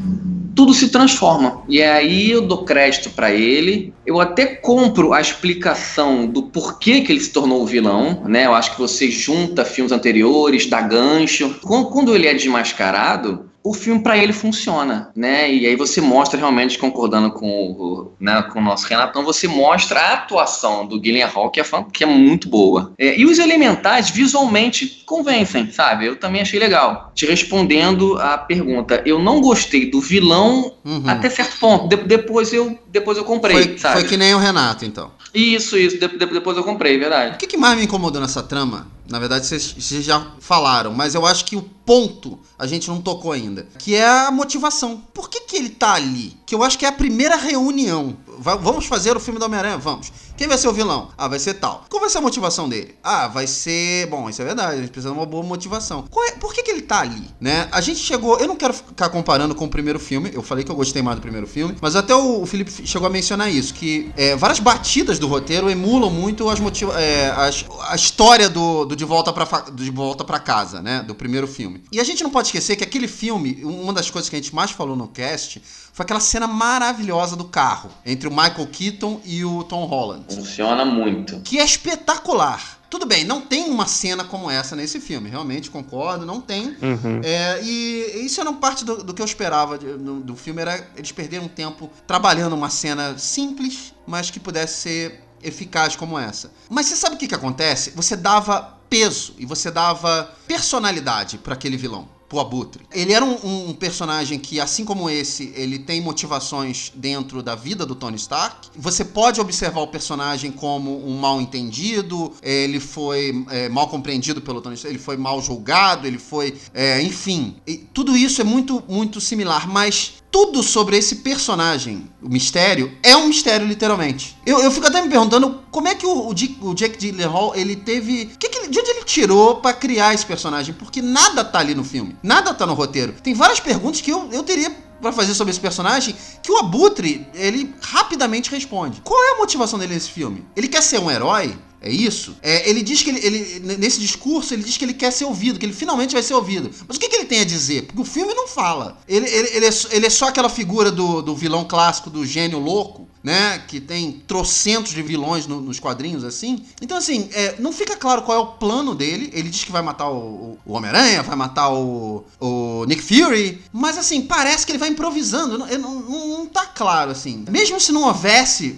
tudo se transforma. E aí eu dou crédito pra ele. Eu até compro a explicação do porquê que ele se tornou o vilão, né? Eu acho que você junta filmes anteriores, dá gancho. Quando ele é desmascarado, o filme pra ele funciona, né? E aí você mostra realmente, concordando com o nosso Renatão, você mostra a atuação do Gyllenhaal, que é muito boa. E os elementais visualmente convencem, sabe? Eu também achei legal. Te respondendo a pergunta, eu não gostei do vilão até certo ponto. Depois eu comprei, sabe? Foi que nem o Renato, então. Isso. Depois eu comprei, verdade. O que mais me incomodou nessa trama? Na verdade, vocês já falaram, mas eu acho que o ponto a gente não tocou ainda, que é a motivação. Por que ele tá ali? Que eu acho que é a primeira reunião. Vamos fazer o filme do Homem-Aranha? Vamos. Quem vai ser o vilão? Ah, vai ser tal. Qual vai ser a motivação dele? Ah, vai ser... Bom, isso é verdade, a gente precisa de uma boa motivação. Por que ele tá ali, né? A gente chegou... Eu não quero ficar comparando com o primeiro filme, eu falei que eu gostei mais do primeiro filme, mas até o Felipe chegou a mencionar isso, que várias batidas do roteiro emulam muito a história do De Volta pra Casa, né? Do primeiro filme. E a gente não pode esquecer que aquele filme, uma das coisas que a gente mais falou no cast, foi aquela cena maravilhosa do carro, entre o Michael Keaton e o Tom Holland. Funciona muito. Que é espetacular. Tudo bem, não tem uma cena como essa nesse filme, realmente, concordo, não tem. E isso era parte do que eu esperava do filme, era eles perderam tempo trabalhando uma cena simples, mas que pudesse ser eficaz como essa. Mas você sabe o que acontece? Você dava peso e você dava personalidade para aquele vilão, pro Abutre. Ele era um personagem que, assim como esse, ele tem motivações dentro da vida do Tony Stark. Você pode observar o personagem como um mal entendido, ele foi mal compreendido pelo Tony Stark, ele foi mal julgado, ele foi... enfim, tudo isso é muito, muito similar, mas... Tudo sobre esse personagem, o mistério, é um mistério, literalmente. Eu fico até me perguntando como é que o Jake Gyllenhaal, ele teve... de onde ele tirou pra criar esse personagem? Porque nada tá ali no filme. Nada tá no roteiro. Tem várias perguntas que eu teria pra fazer sobre esse personagem que o Abutre, ele rapidamente responde. Qual é a motivação dele nesse filme? Ele quer ser um herói? É isso? Ele diz que nesse discurso, ele diz que ele quer ser ouvido, que ele finalmente vai ser ouvido. Mas o que ele tem a dizer? Porque o filme não fala. Ele é só aquela figura do vilão clássico, do gênio louco, né? Que tem trocentos de vilões nos quadrinhos, assim. Então, assim, não fica claro qual é o plano dele. Ele diz que vai matar o Homem-Aranha, vai matar o Nick Fury. Mas, assim, parece que ele vai improvisando. Não tá claro, assim. Mesmo se não houvesse...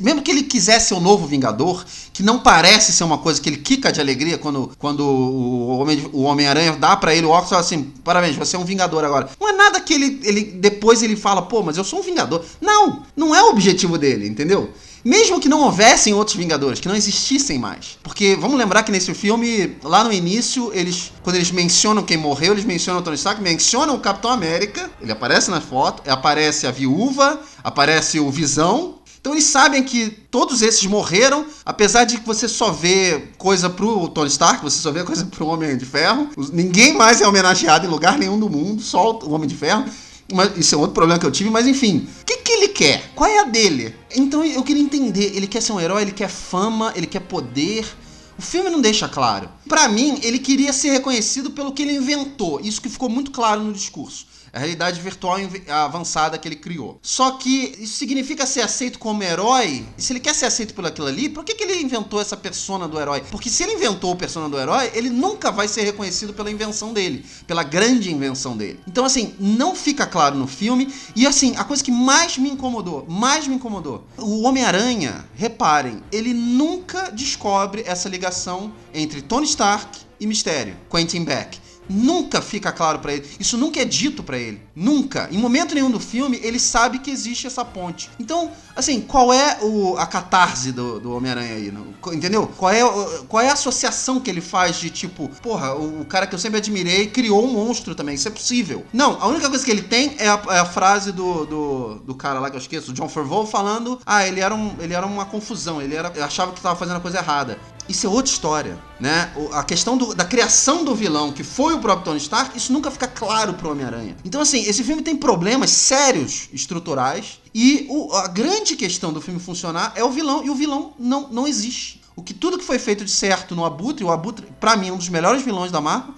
mesmo que ele quisesse ser o novo Vingador... que não parece ser uma coisa que ele quica de alegria quando o Homem-Aranha dá pra ele o óculos e fala assim, parabéns, você é um Vingador agora. Não é nada que ele depois ele fala, pô, mas eu sou um Vingador. Não é o objetivo dele, entendeu? Mesmo que não houvessem outros Vingadores, que não existissem mais. Porque vamos lembrar que nesse filme, lá no início, quando eles mencionam quem morreu, eles mencionam o Tony Stark, mencionam o Capitão América, ele aparece na foto, aparece a Viúva, aparece o Visão. Então eles sabem que todos esses morreram, apesar de que você só vê coisa pro Tony Stark, você só vê coisa pro Homem de Ferro. Ninguém mais é homenageado em lugar nenhum do mundo, só o Homem de Ferro. Mas isso é outro problema que eu tive, mas enfim. O que ele quer? Qual é a dele? Então eu queria entender, ele quer ser um herói, ele quer fama, ele quer poder... O filme não deixa claro. Pra mim, ele queria ser reconhecido pelo que ele inventou. Isso que ficou muito claro no discurso. A realidade virtual avançada que ele criou. Só que isso significa ser aceito como herói? E se ele quer ser aceito por aquilo ali, por que ele inventou essa persona do herói? Porque se ele inventou a persona do herói, ele nunca vai ser reconhecido pela invenção dele. Pela grande invenção dele. Então, assim, não fica claro no filme. E, assim, a coisa que mais me incomodou. O Homem-Aranha, reparem, ele nunca descobre essa ligação entre Tony Stark e Mistério. Quentin Beck. Nunca fica claro pra ele. Isso nunca é dito pra ele. Nunca. Em momento nenhum do filme, ele sabe que existe essa ponte. Então, assim, qual é a catarse do Homem-Aranha aí? Entendeu? Qual é a associação que ele faz de tipo, porra, o cara que eu sempre admirei criou um monstro também. Isso é possível. Não, a única coisa que ele tem é a frase do cara lá que eu esqueço, o John Favreau, falando, ele era uma confusão, ele achava que tava fazendo a coisa errada. Isso é outra história, né? A questão da criação do vilão, que foi o próprio Tony Stark, isso nunca fica claro pro Homem-Aranha. Então, assim, esse filme tem problemas sérios, estruturais, e a grande questão do filme funcionar é o vilão, e o vilão não existe. Tudo que foi feito de certo no Abutre, o Abutre, pra mim, é um dos melhores vilões da Marvel,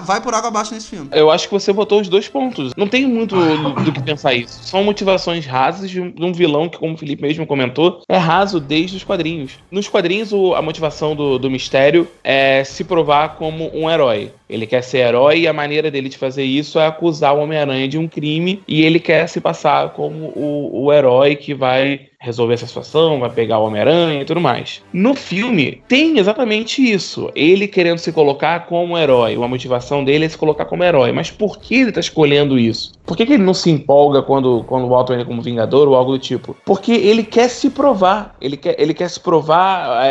vai por água abaixo nesse filme. Eu acho que você botou os 2 pontos. Não tem muito do que pensar isso. São motivações rasas de um vilão que, como o Felipe mesmo comentou, é raso desde os quadrinhos. Nos quadrinhos, a motivação do Mistério é se provar como um herói. Ele quer ser herói e a maneira dele de fazer isso é acusar o Homem-Aranha de um crime e ele quer se passar como o herói que vai resolver essa situação, vai pegar o Homem-Aranha e tudo mais. No filme, tem exatamente isso. Ele querendo se colocar como herói. Uma motivação dele é se colocar como herói. Mas por que ele tá escolhendo isso? Por que ele não se empolga quando botam ele como Vingador ou algo do tipo? Porque ele quer se provar. Ele quer se provar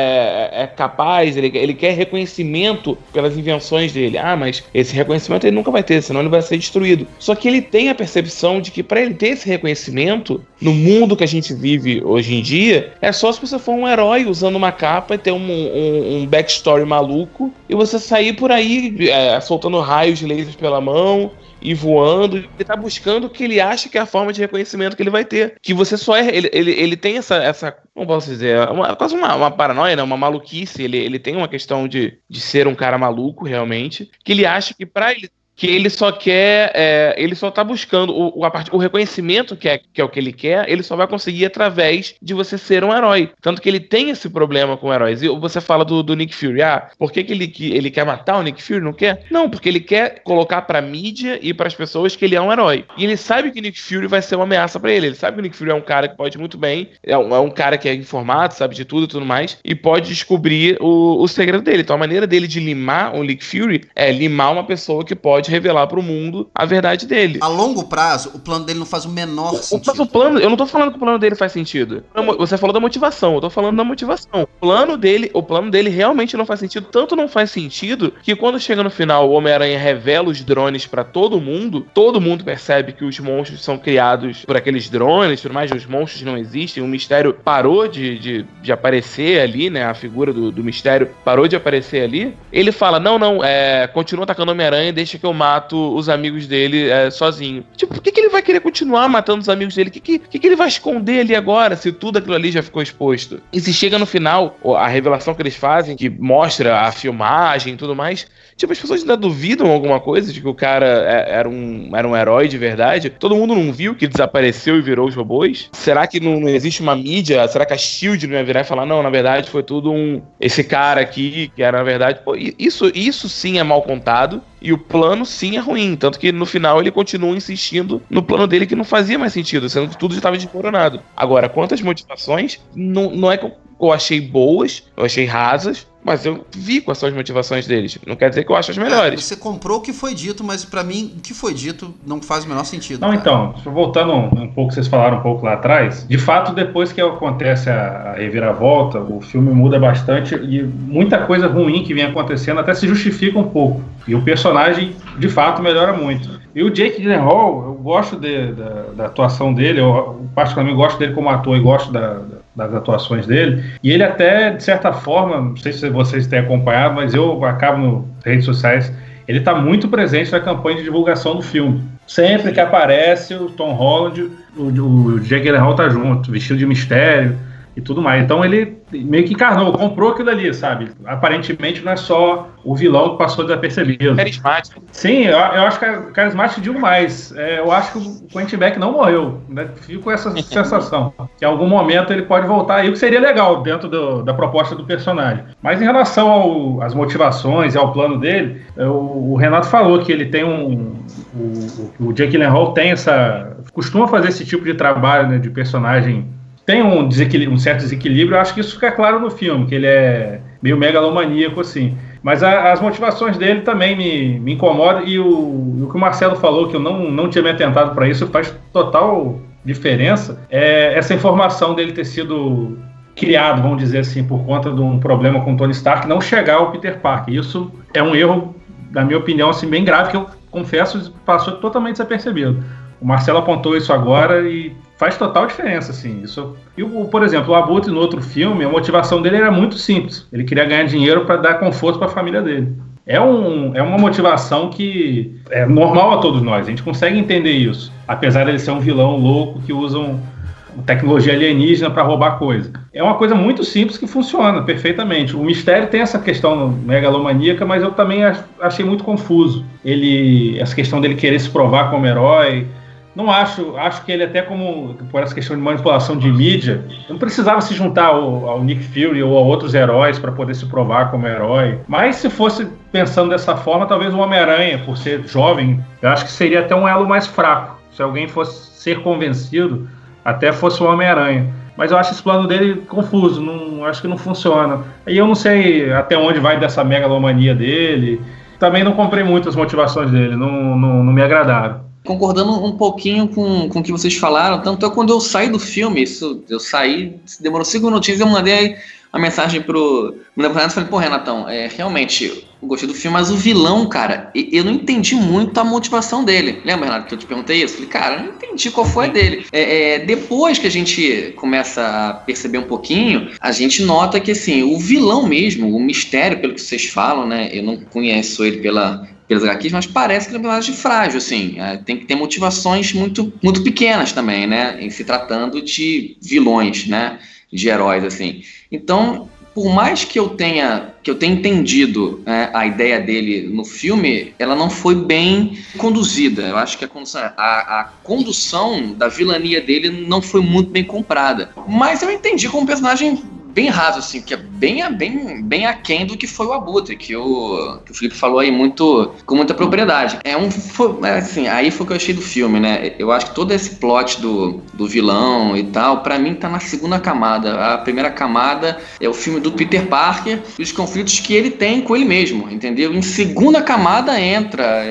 capaz, ele quer reconhecimento pelas invenções dele. Ah, mas esse reconhecimento ele nunca vai ter, senão ele vai ser destruído. Só que ele tem a percepção de que para ele ter esse reconhecimento, no mundo que a gente vive hoje em dia, é só se você for um herói usando uma capa e ter um backstory maluco e você sair por aí soltando raios de lasers pela mão e voando. Ele tá buscando o que ele acha que é a forma de reconhecimento que ele vai ter. Que você só é... Ele tem essa como posso dizer? Quase uma paranoia, né? Uma maluquice. Ele tem uma questão de ser um cara maluco, realmente. Que ele acha que pra ele... Que ele só quer, ele só tá buscando o reconhecimento que é o que ele quer, ele só vai conseguir através de você ser um herói. Tanto que ele tem esse problema com heróis. E você fala do Nick Fury, por que ele quer matar o Nick Fury? Não quer? Não, porque ele quer colocar pra mídia e pras pessoas que ele é um herói. E ele sabe que o Nick Fury vai ser uma ameaça pra ele. Ele sabe que o Nick Fury é um cara que pode muito bem, é um cara que é informado, sabe de tudo e tudo mais, e pode descobrir o segredo dele. Então a maneira dele de limar o Nick Fury é limar uma pessoa que pode revelar pro mundo a verdade dele. A longo prazo, o plano dele não faz o menor sentido. Eu não tô falando que o plano dele faz sentido. Você falou da motivação, eu tô falando da motivação. O plano dele realmente não faz sentido. Tanto não faz sentido que quando chega no final o Homem-Aranha revela os drones pra todo mundo percebe que os monstros são criados por aqueles drones, por mais os monstros não existem, o Mistério parou de aparecer ali, né? A figura do Mistério parou de aparecer ali. Ele fala, não, continua atacando o Homem-Aranha, deixa que eu mato os amigos dele sozinho. Tipo, por que ele vai querer continuar matando os amigos dele? O que ele vai esconder ali agora, se tudo aquilo ali já ficou exposto? E se chega no final, a revelação que eles fazem, que mostra a filmagem e tudo mais, tipo, as pessoas ainda duvidam alguma coisa de que o cara era um herói de verdade. Todo mundo não viu que desapareceu e virou os robôs? Será que não existe uma mídia? Será que a SHIELD não ia virar e falar, não, na verdade foi tudo esse cara aqui, que era na verdade... Pô, isso sim é mal contado. E o plano sim é ruim, tanto que no final ele continua insistindo no plano dele que não fazia mais sentido, sendo que tudo já estava desmoronado. Agora, quantas motivações, não é que eu achei boas, eu achei rasas, mas eu vi quais são as motivações deles. Não quer dizer que eu acho as melhores. Você comprou o que foi dito, mas pra mim, o que foi dito não faz o menor sentido. Não, cara. Então, voltando um pouco, vocês falaram um pouco lá atrás, de fato, depois que acontece a reviravolta, o filme muda bastante e muita coisa ruim que vem acontecendo até se justifica um pouco. E o personagem, de fato, melhora muito. E o Jake Gyllenhaal, eu gosto da atuação dele, eu particularmente gosto dele como ator e gosto das atuações dele, e ele até, de certa forma, não sei se vocês têm acompanhado, mas eu acabo nas redes sociais, ele está muito presente na campanha de divulgação do filme. Sempre que aparece o Tom Holland, o Jake Gyllenhaal tá junto, vestido de mistério e tudo mais. Então ele meio que encarnou, comprou aquilo ali, sabe? Aparentemente não é só o vilão que passou desapercebido. Carismático. Sim, eu acho que é carismático demais. Eu acho que o Quentin Beck não morreu, né? Fico com essa sensação. Que em algum momento ele pode voltar aí, o que seria legal dentro da proposta do personagem. Mas em relação às motivações e ao plano dele, o Renato falou que ele tem o Jake Gyllenhaal tem costuma fazer esse tipo de trabalho, né, de personagem. Tem um certo desequilíbrio, eu acho que isso fica claro no filme, que ele é meio megalomaníaco, assim. Mas as motivações dele também me incomodam, e o que o Marcelo falou, que eu não tinha me atentado para isso, faz total diferença, é essa informação dele ter sido criado, vamos dizer assim, por conta de um problema com o Tony Stark, não chegar ao Peter Parker. Isso é um erro, na minha opinião, assim, bem grave, que eu confesso, passou totalmente desapercebido. O Marcelo apontou isso agora e faz total diferença, assim. Por exemplo, o Abutre, no outro filme, a motivação dele era muito simples. Ele queria ganhar dinheiro para dar conforto para a família dele. É uma motivação que é normal a todos nós. A gente consegue entender isso. Apesar dele ser um vilão louco que usa tecnologia alienígena para roubar coisa. É uma coisa muito simples que funciona perfeitamente. O Mistério tem essa questão megalomaníaca, mas eu também achei muito confuso. Essa questão dele querer se provar como herói. Não acho que ele até como, por essa questão de manipulação de mídia, não precisava se juntar ao Nick Fury ou a outros heróis para poder se provar como herói. Mas se fosse pensando dessa forma, talvez o Homem-Aranha, por ser jovem, eu acho que seria até um elo mais fraco. Se alguém fosse ser convencido, até fosse o Homem-Aranha. Mas eu acho esse plano dele confuso, acho que não funciona. E eu não sei até onde vai dessa megalomania dele. Também não comprei muito as motivações dele, não me agradaram. Concordando um pouquinho com o que vocês falaram, tanto é quando eu saí do filme, demorou 5 minutinhos, eu mandei a mensagem pro Renato e falei, pô, Renatão, realmente, eu gostei do filme, mas o vilão, cara, eu não entendi muito a motivação dele. Lembra, Renato, que eu te perguntei isso? Falei, cara, eu não entendi qual foi a dele. Depois que a gente começa a perceber um pouquinho, a gente nota que, assim, o vilão mesmo, o Mistério, pelo que vocês falam, né, eu não conheço ele pelas HQs, mas parece que ele é um personagem frágil, assim, tem que ter motivações muito, muito pequenas também, né, em se tratando de vilões, né, de heróis, assim. Então, por mais que eu tenha entendido a ideia dele no filme, ela não foi bem conduzida. Eu acho que a condução da vilania dele não foi muito bem comprada. Mas eu entendi como um personagem bem raso, assim, que é bem aquém do que foi o Abutre, que o Felipe falou aí com muita propriedade. Assim, aí foi o que eu achei do filme, né? Eu acho que todo esse plot do vilão e tal, pra mim tá na segunda camada. A primeira camada é o filme do Peter Parker e os conflitos que ele tem com ele mesmo, entendeu? Em segunda camada entra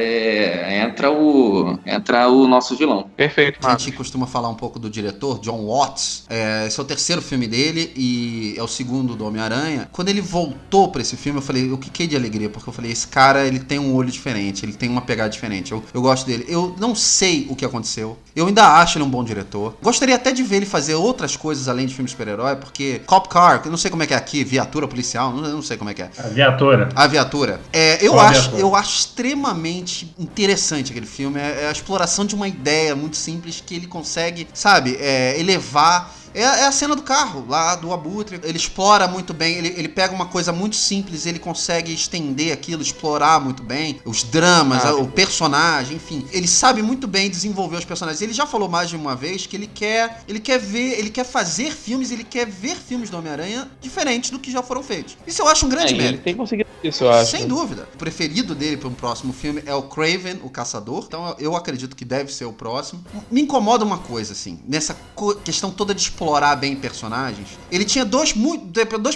o nosso vilão. Perfeito. A gente costuma falar um pouco do diretor, John Watts. Esse é o terceiro filme dele e é o segundo do Homem-Aranha. Quando ele voltou pra esse filme, eu falei, eu quiquei de alegria, porque eu falei, esse cara, ele tem um olho diferente, ele tem uma pegada diferente, eu gosto dele. Eu não sei o que aconteceu, eu ainda acho ele um bom diretor. Gostaria até de ver ele fazer outras coisas além de filme super-herói, porque Cop Car, eu não sei como é que é aqui, viatura policial, não sei como é que é. A viatura. Eu acho extremamente interessante aquele filme, é a exploração de uma ideia muito simples que ele consegue, sabe, elevar. É a cena do carro, lá do Abutre. Ele explora muito bem, ele pega uma coisa muito simples, ele consegue estender aquilo, explorar muito bem os dramas, o personagem, enfim. Ele sabe muito bem desenvolver os personagens. Ele já falou mais de uma vez que ele quer fazer filmes, ele quer ver filmes do Homem-Aranha diferentes do que já foram feitos. Isso eu acho um grande mérito. Ele tem conseguido isso, eu acho. Sem dúvida. O preferido dele para um próximo filme é o Kraven, o Caçador. Então eu acredito que deve ser o próximo. Me incomoda uma coisa, assim, nessa questão toda de explorar bem personagens. Ele tinha dois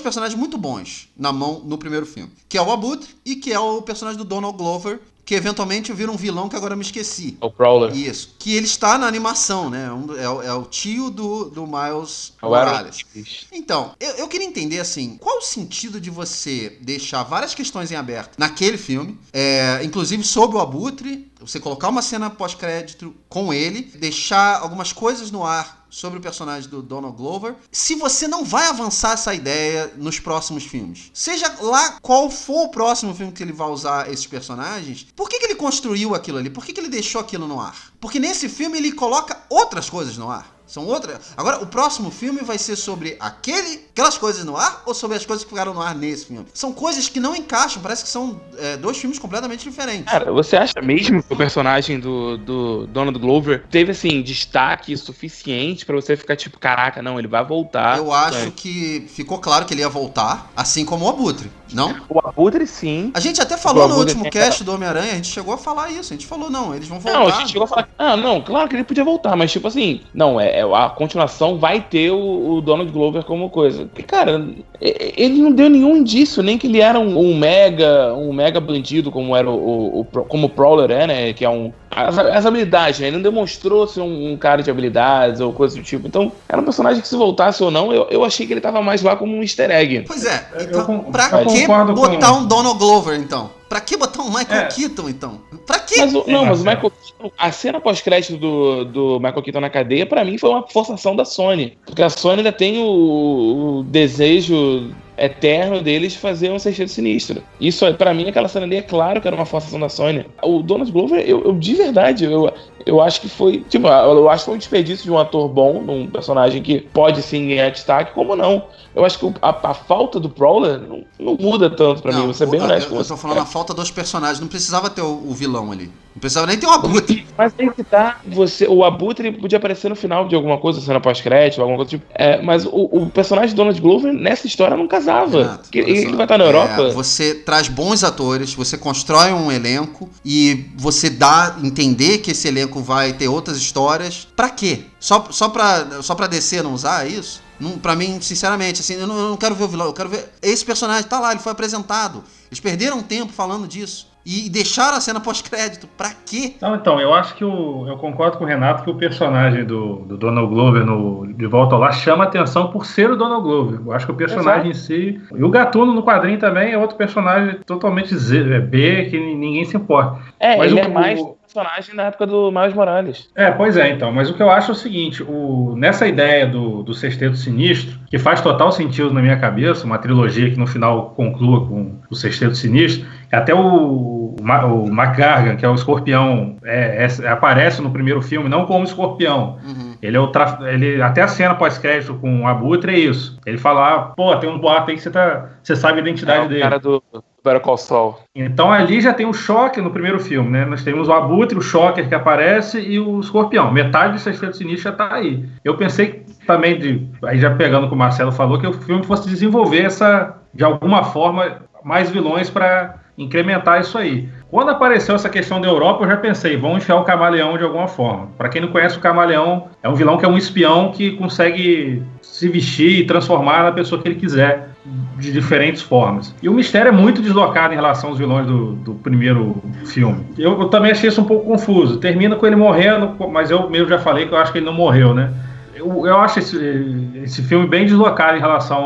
personagens muito bons na mão no primeiro filme, que é o Abutre e que é o personagem do Donald Glover, que eventualmente vira um vilão que agora me esqueci. O Prowler. Isso. Que ele está na animação, né? É o tio do Miles Morales. Então, eu queria entender, assim, qual o sentido de você deixar várias questões em aberto naquele filme, inclusive sobre o Abutre, você colocar uma cena pós-crédito com ele, deixar algumas coisas no ar sobre o personagem do Donald Glover, se você não vai avançar essa ideia nos próximos filmes. Seja lá qual for o próximo filme que ele vai usar esses personagens, por que ele construiu aquilo ali? Por que ele deixou aquilo no ar? Porque nesse filme ele coloca outras coisas no ar. São outras. Agora, o próximo filme vai ser sobre aquelas coisas no ar ou sobre as coisas que ficaram no ar nesse filme? São coisas que não encaixam, parece que são dois filmes completamente diferentes. Cara, você acha mesmo que o personagem do Donald Glover teve, assim, destaque suficiente pra você ficar tipo, caraca, não, ele vai voltar? Eu acho que ficou claro que ele ia voltar, assim como o Abutre, não? O Abutre, sim. A gente até falou no último cast do Homem-Aranha, a gente chegou a falar isso, a gente falou, não, eles vão voltar. Não, a gente chegou a falar, não, claro que ele podia voltar, mas tipo assim, não, a continuação vai ter o Donald Glover como coisa. Porque, cara, ele não deu nenhum indício, nem que ele era um mega bandido, como era como o Prowler né? Que é as habilidades, né? Ele não demonstrou ser um cara de habilidades ou coisa do tipo. Então, era um personagem que, se voltasse ou não, eu achei que ele tava mais lá como um easter egg. Pois é, então, pra que botar um Donald Glover, então? Pra que botar um Michael Keaton, então? Pra quê? Mas o Michael Keaton, a cena pós-crédito do Michael Keaton na cadeia, pra mim, foi uma forçação da Sony. Porque a Sony ainda tem o desejo eterno deles fazer um Sexteto Sinistro. Isso, pra mim, aquela cena ali é claro que era uma forçação da Sony. O Donald Glover, eu de verdade, eu acho que foi, tipo, eu acho que foi um desperdício de um ator bom, num personagem que pode sim ganhar destaque, como não. Eu acho que a falta do Prowler não muda tanto pra mim, vou ser bem honesto com eu você. tô falando a falta dos personagens, não precisava ter o vilão ali. Não precisava nem ter o Abutre. Mas tem que tá, o Abutre podia aparecer no final de alguma coisa, cena pós-crédito, alguma coisa tipo. Mas o personagem de Donald Glover nessa história não casava. Renato, Ele vai estar na Europa. Você traz bons atores, você constrói um elenco e você dá a entender que esse elenco vai ter outras histórias. Pra quê? Só pra DC não usar isso? Não, pra mim, sinceramente, assim, eu não quero ver o vilão, eu quero ver... Esse personagem tá lá, ele foi apresentado. Eles perderam tempo falando disso. E deixaram a cena pós-crédito. Pra quê? Então, eu acho que eu concordo com o Renato que o personagem do Donald Glover De Volta ao Lar chama atenção por ser o Donald Glover. Eu acho que o personagem em si... E o Gatuno no quadrinho também é outro personagem totalmente B, que ninguém se importa. Mas ele é mais personagem na época do Miles Morales. Pois é, então. Mas o que eu acho é o seguinte, nessa ideia do Sexteto Sinistro, que faz total sentido na minha cabeça, uma trilogia que no final conclua com o Sexteto Sinistro, até o McGargan, que é o escorpião, aparece no primeiro filme não como escorpião. Uhum. Ele até a cena pós-crédito com o Abutre é isso. Ele fala, tem um boato aí que você sabe a identidade dele. O cara do Better Call Saul. Então ali já tem o Shocker no primeiro filme, né? Nós temos o Abutre, o Shocker que aparece e o escorpião. Metade do Sexteto Sinistro já tá aí. Eu pensei também, aí já pegando o que o Marcelo falou, que o filme fosse desenvolver de alguma forma, mais vilões para incrementar isso aí. Quando apareceu essa questão da Europa, eu já pensei, vão enfiar o Camaleão de alguma forma. Para quem não conhece, o Camaleão é um vilão que é um espião que consegue se vestir e transformar na pessoa que ele quiser, de diferentes formas. E o mistério é muito deslocado em relação aos vilões do primeiro filme. Eu também achei isso um pouco confuso. Termina com ele morrendo, mas eu mesmo já falei que eu acho que ele não morreu, né? Eu acho esse filme bem deslocado em relação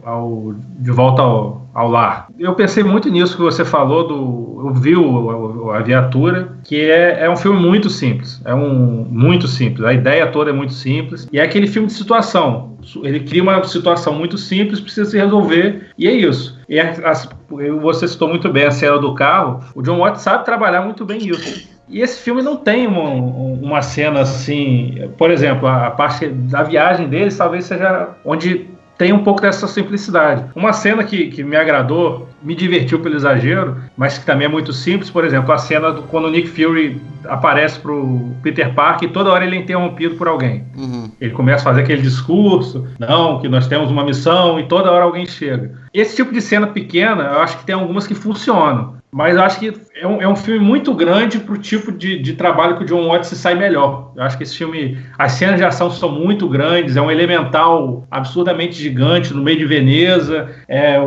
ao De Volta ao Lar. Eu pensei muito nisso que você falou eu vi a Viatura, que é um filme muito simples. Muito simples. A ideia toda é muito simples. E é aquele filme de situação. Ele cria uma situação muito simples, precisa se resolver, e é isso. Você citou muito bem a cena do carro. O John Watts sabe trabalhar muito bem isso. E esse filme não tem uma cena assim... Por exemplo, a parte da viagem deles talvez seja onde tem um pouco dessa simplicidade. Uma cena que me agradou, me divertiu pelo exagero, mas que também é muito simples, por exemplo, a cena quando o Nick Fury aparece pro Peter Parker e toda hora ele é interrompido por alguém. Uhum. Ele começa a fazer aquele discurso, que nós temos uma missão, e toda hora alguém chega. Esse tipo de cena pequena, eu acho que tem algumas que funcionam. Mas eu acho que é um filme muito grande pro tipo de trabalho que o John Watts se sai melhor. Eu acho que esse filme, as cenas de ação são muito grandes, é um elemental absurdamente gigante no meio de Veneza,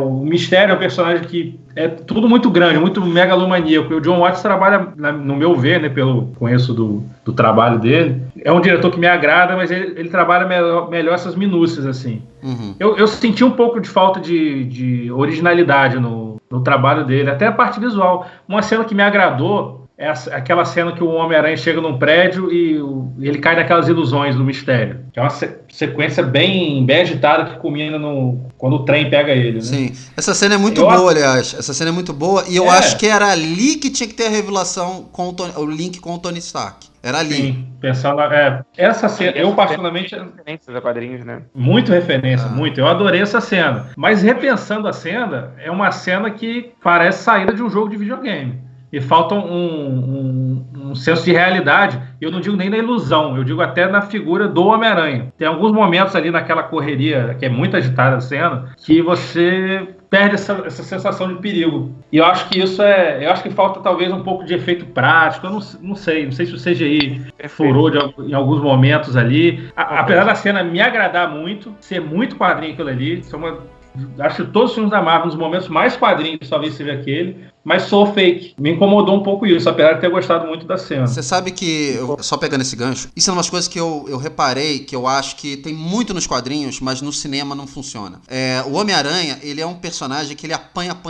o mistério é um personagem que é tudo muito grande, muito megalomaníaco. E o John Watts trabalha, no meu ver, né, conheço do trabalho dele, é um diretor que me agrada, mas ele trabalha melhor essas minúcias, assim. Uhum. Eu senti um pouco de falta de originalidade no trabalho dele, até a parte visual. Uma cena que me agradou é aquela cena que o Homem-Aranha chega num prédio e ele cai naquelas ilusões do mistério. Que é uma sequência bem agitada que culmina quando o trem pega ele, né? Sim, essa cena é muito boa, aliás. Essa cena é muito boa e eu acho que era ali que tinha que ter a revelação o link com o Tony Stark. Era ali. Sim, pensando... essa cena, eu particularmente... Referências a quadrinhos, né? Muito referência, muito. Eu adorei essa cena. Mas repensando a cena, é uma cena que parece saída de um jogo de videogame. E falta um senso de realidade. Eu não digo nem na ilusão, eu digo até na figura do Homem-Aranha. Tem alguns momentos ali naquela correria, que é muito agitada a cena, que você perde essa sensação de perigo. E eu acho que eu acho que falta talvez um pouco de efeito prático. Eu não sei se o CGI furou em alguns momentos ali. Apesar da cena me agradar muito, ser muito quadrinho aquilo ali, acho que todos os filmes da Marvel, nos momentos mais quadrinhos, talvez seja aquele, mas sou fake. Me incomodou um pouco isso, apesar de ter gostado muito da cena. Você sabe que, só pegando esse gancho, isso é umas coisas que eu reparei, que eu acho que tem muito nos quadrinhos, mas no cinema não funciona. O Homem-Aranha, ele é um personagem que ele apanha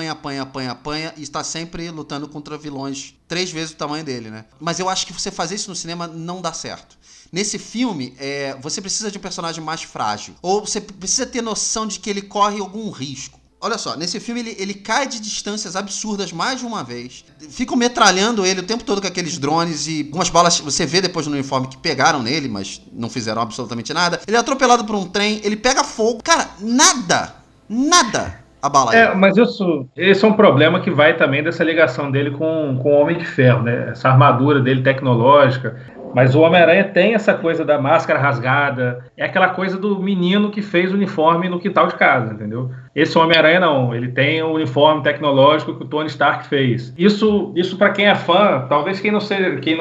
e está sempre lutando contra vilões 3 vezes o tamanho dele, né? Mas eu acho que você fazer isso no cinema não dá certo. Nesse filme, você precisa de um personagem mais frágil. Ou você precisa ter noção de que ele corre algum risco. Olha só, nesse filme ele cai de distâncias absurdas mais de uma vez. Ficam metralhando ele o tempo todo com aqueles drones e algumas balas você vê depois no uniforme que pegaram nele, mas não fizeram absolutamente nada. Ele é atropelado por um trem, ele pega fogo. Cara, nada abala ele. Mas esse é um problema que vai também dessa ligação dele com o Homem de Ferro, né? Essa armadura dele tecnológica. Mas o Homem-Aranha tem essa coisa da máscara rasgada, é aquela coisa do menino que fez o uniforme no quintal de casa, entendeu? Esse Homem-Aranha não, ele tem o uniforme tecnológico que o Tony Stark fez. Isso para quem é fã, talvez quem não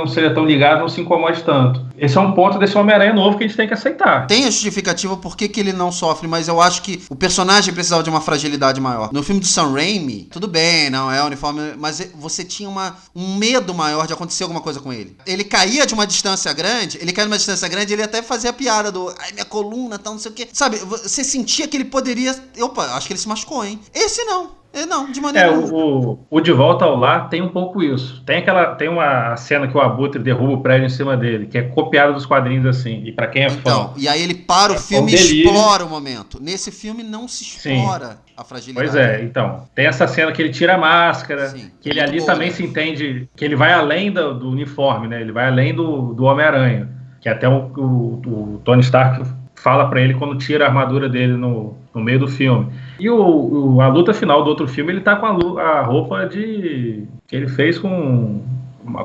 seja tão ligado não se incomode tanto. Esse é um ponto desse Homem-Aranha novo que a gente tem que aceitar. Tem a justificativa por que ele não sofre, mas eu acho que o personagem precisava de uma fragilidade maior. No filme do Sam Raimi, tudo bem, não é uniforme, mas você tinha um medo maior de acontecer alguma coisa com ele. Ele caía de uma distância grande, ele até fazia a piada do ai, minha coluna, tal, não sei o quê. Sabe, você sentia que ele poderia... Opa, acho que ele se machucou, hein? Esse não. Não, de maneira nenhuma. O De Volta ao Lar tem um pouco isso. Tem uma cena que o Abutre derruba o prédio em cima dele, que é copiada dos quadrinhos assim, e pra quem é fã... E aí ele para o filme e explora o momento. Nesse filme não se explora a fragilidade. Pois é, então. Tem essa cena que ele tira a máscara, que ele ali também se entende que ele vai além do uniforme, né? Ele vai além do Homem-Aranha, que até o Tony Stark fala pra ele quando tira a armadura dele no meio do filme. E a luta final do outro filme, ele tá com a roupa que ele fez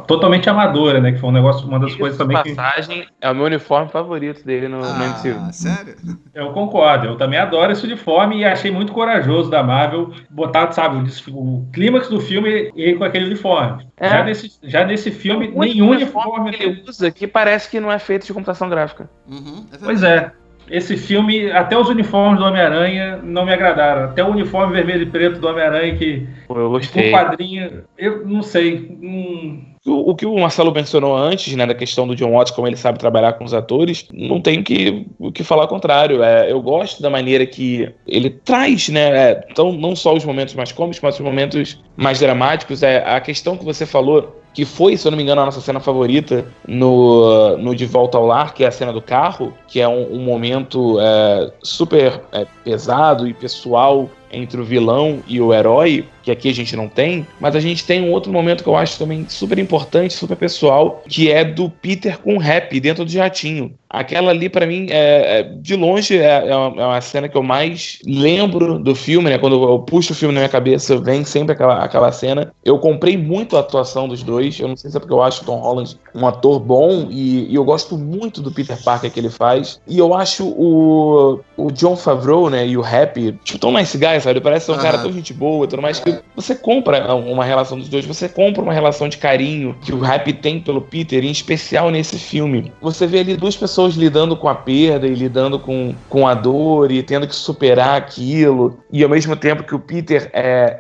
totalmente amadora, né? Que foi uma das coisas também passagem é o meu uniforme favorito dele no MCU. Sério? Eu concordo, eu também adoro esse uniforme e achei muito corajoso da Marvel botar, sabe, o clímax do filme e com aquele uniforme. Já nesse filme, nenhum uniforme que ele usa que parece que não é feito de computação gráfica. Pois é. Esse filme, até os uniformes do Homem-Aranha não me agradaram. Até o uniforme vermelho e preto do Homem-Aranha que... Eu gostei. O quadrinho, eu não sei... O que o Marcelo mencionou antes, né, da questão do John Watts, como ele sabe trabalhar com os atores, não tem o que falar ao contrário. Eu gosto da maneira que ele traz, né, então, não só os momentos mais cômicos, mas os momentos mais dramáticos. A questão que você falou, que foi, se eu não me engano, a nossa cena favorita no De Volta ao Lar, que é a cena do carro, que é um momento super pesado e pessoal entre o vilão e o herói, que aqui a gente não tem, mas a gente tem um outro momento que eu acho também super importante, super pessoal, que é do Peter com o Happy dentro do jatinho. Aquela ali, pra mim, de longe, é uma cena que eu mais lembro do filme, né? Quando eu puxo o filme na minha cabeça, vem sempre aquela cena. Eu comprei muito a atuação dos dois, eu não sei se é porque eu acho o Tom Holland um ator bom, e eu gosto muito do Peter Parker que ele faz, e eu acho o Jon Favreau, né, e o Happy, tipo, tão nice guy, sabe? Parece um cara tão gente boa, tudo mais, que você compra uma relação dos dois, você compra uma relação de carinho que o Happy tem pelo Peter, em especial nesse filme. Você vê ali duas pessoas lidando com a perda e lidando com a dor e tendo que superar aquilo, e ao mesmo tempo que o Peter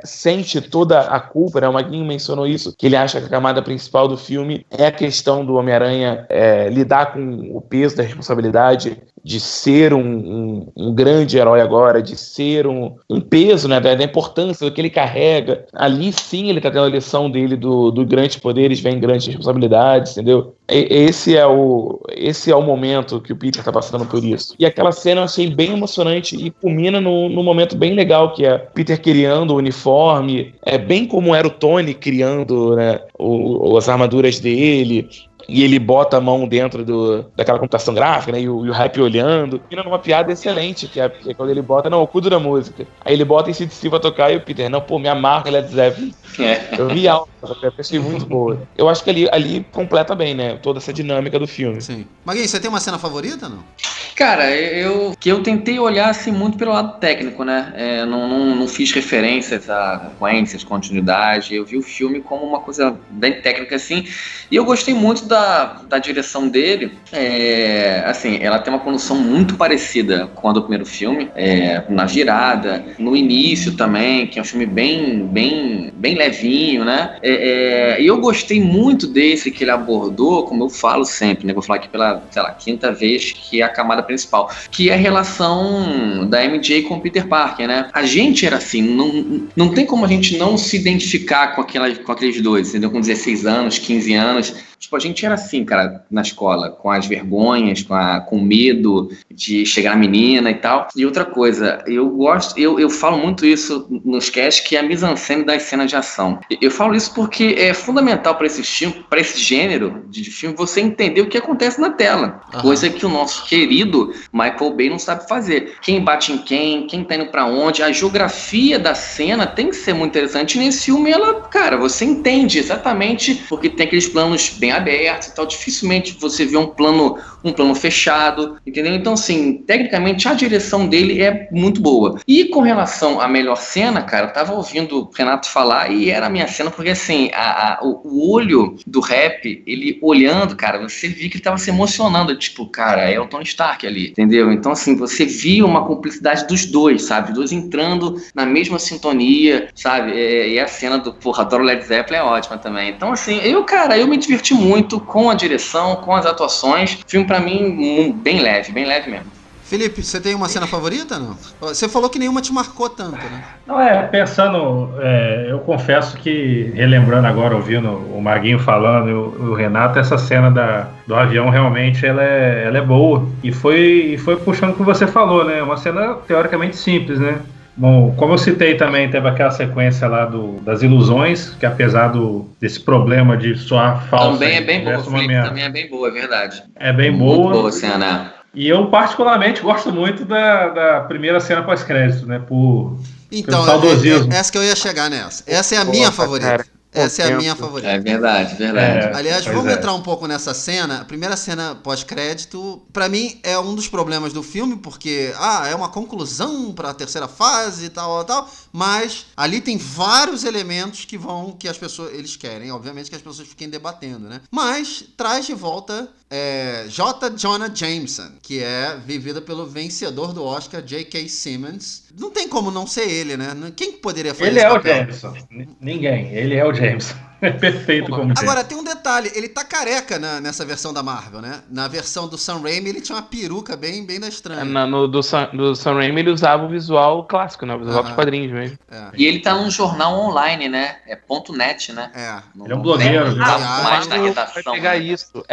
sente toda a culpa, né? O Maguinho mencionou isso, que ele acha que a camada principal do filme é a questão do Homem-Aranha lidar com o peso da responsabilidade de ser um grande herói agora, de ser um peso, né, da importância do que ele carrega. Ali sim ele tá tendo a lição dele do grandes poderes vem grandes responsabilidades, entendeu? Esse é o momento que o Peter tá passando por isso. E aquela cena eu achei bem emocionante e culmina num momento bem legal, que é Peter criando o uniforme, bem como era o Tony criando, né, as armaduras dele. E ele bota a mão dentro daquela computação gráfica, né? E o Happy olhando. E numa piada excelente, que é quando ele bota, não, eu cuido da música. Aí ele bota esse DC pra tocar e o Peter, não, pô, minha marca Led Zeppelin. Eu vi algo, eu achei muito boa. Eu acho que ali completa bem, né? Toda essa dinâmica do filme. Sim. Maguinho, você tem uma cena favorita, não? Cara, eu tentei olhar assim muito pelo lado técnico, né? Não fiz referências a sequências, continuidade. Eu vi o filme como uma coisa bem técnica, assim. E eu gostei muito da direção dele. Assim, ela tem uma condução muito parecida com a do primeiro filme. Na virada, no início também, que é um filme bem levinho, né? E eu gostei muito desse que ele abordou, como eu falo sempre, né? Vou falar aqui pela, sei lá, quinta vez, que é a camada principal, que é a relação da MJ com o Peter Parker, né? A gente era assim, não tem como a gente não se identificar com aqueles dois, entendeu? Com 16 anos, 15 anos, Tipo, a gente era assim, cara, na escola, com as vergonhas, com medo de chegar na menina e tal. E outra coisa, eu falo muito isso nos casts, que é a mise-en-scène das cenas de ação. Eu falo isso porque é fundamental para esse gênero de filme, você entender o que acontece na tela. Coisa que o nosso querido Michael Bay não sabe fazer. Quem bate em quem tá indo pra onde, a geografia da cena tem que ser muito interessante. E nesse filme, cara, você entende exatamente, porque tem aqueles planos bem abertos e tal, dificilmente você vê um plano fechado, entendeu? Então, assim, tecnicamente a direção dele é muito boa. E com relação à melhor cena, cara, eu tava ouvindo o Renato falar e era a minha cena, porque assim, o olho do Rap, ele olhando, cara, você via que ele tava se emocionando, tipo, cara, é o Tony Stark ali, entendeu? Então, assim, você via uma cumplicidade dos dois, sabe? Os dois entrando na mesma sintonia, sabe? E a cena do, porra, adoro Led Zeppelin é ótima também. Então, assim, eu me diverti muito com a direção, com as atuações. Filme, pra mim, bem leve mesmo. Felipe, você tem uma cena favorita, não? Você falou que nenhuma te marcou tanto, né? Não, pensando, eu confesso que, relembrando agora, ouvindo o Maguinho falando e o Renato, essa cena do avião realmente ela é boa. E foi puxando o que você falou, né? Uma cena teoricamente simples, né? Bom, como eu citei também, teve aquela sequência lá das ilusões, que apesar desse problema de soar falsa... Também é bem boa, Felipe, também é bem boa, é verdade. É bem muito boa. Boa a cena. E eu particularmente gosto muito da primeira cena pós-crédito, né? Então, saudosismo. Essa que eu ia chegar nessa. Essa é a minha favorita. Cara. Essa é a minha favorita. É verdade. Aliás, vamos entrar um pouco nessa cena. A primeira cena pós-crédito, pra mim, é um dos problemas do filme, porque, é uma conclusão pra terceira fase e tal, mas ali tem vários elementos que as pessoas, eles querem, obviamente, que as pessoas fiquem debatendo, né? Mas traz de volta J. Jonah Jameson, que é vivida pelo vencedor do Oscar, J.K. Simmons. Não tem como não ser ele, né? Quem poderia fazer ele esse papel? papel? Ele é o Jameson. Ninguém. Ele é o Jameson. É perfeito como Jameson. Agora, tem um detalhe. Ele tá careca nessa versão da Marvel, né? Na versão do Sam Raimi, ele tinha uma peruca bem da estranha. Do Sam Raimi, ele usava o visual clássico, né? O visual dos quadrinhos mesmo. E ele tá num jornal online, né? É .net, né? Ele é um blogueiro. Mais da redação. Vai pegar isso.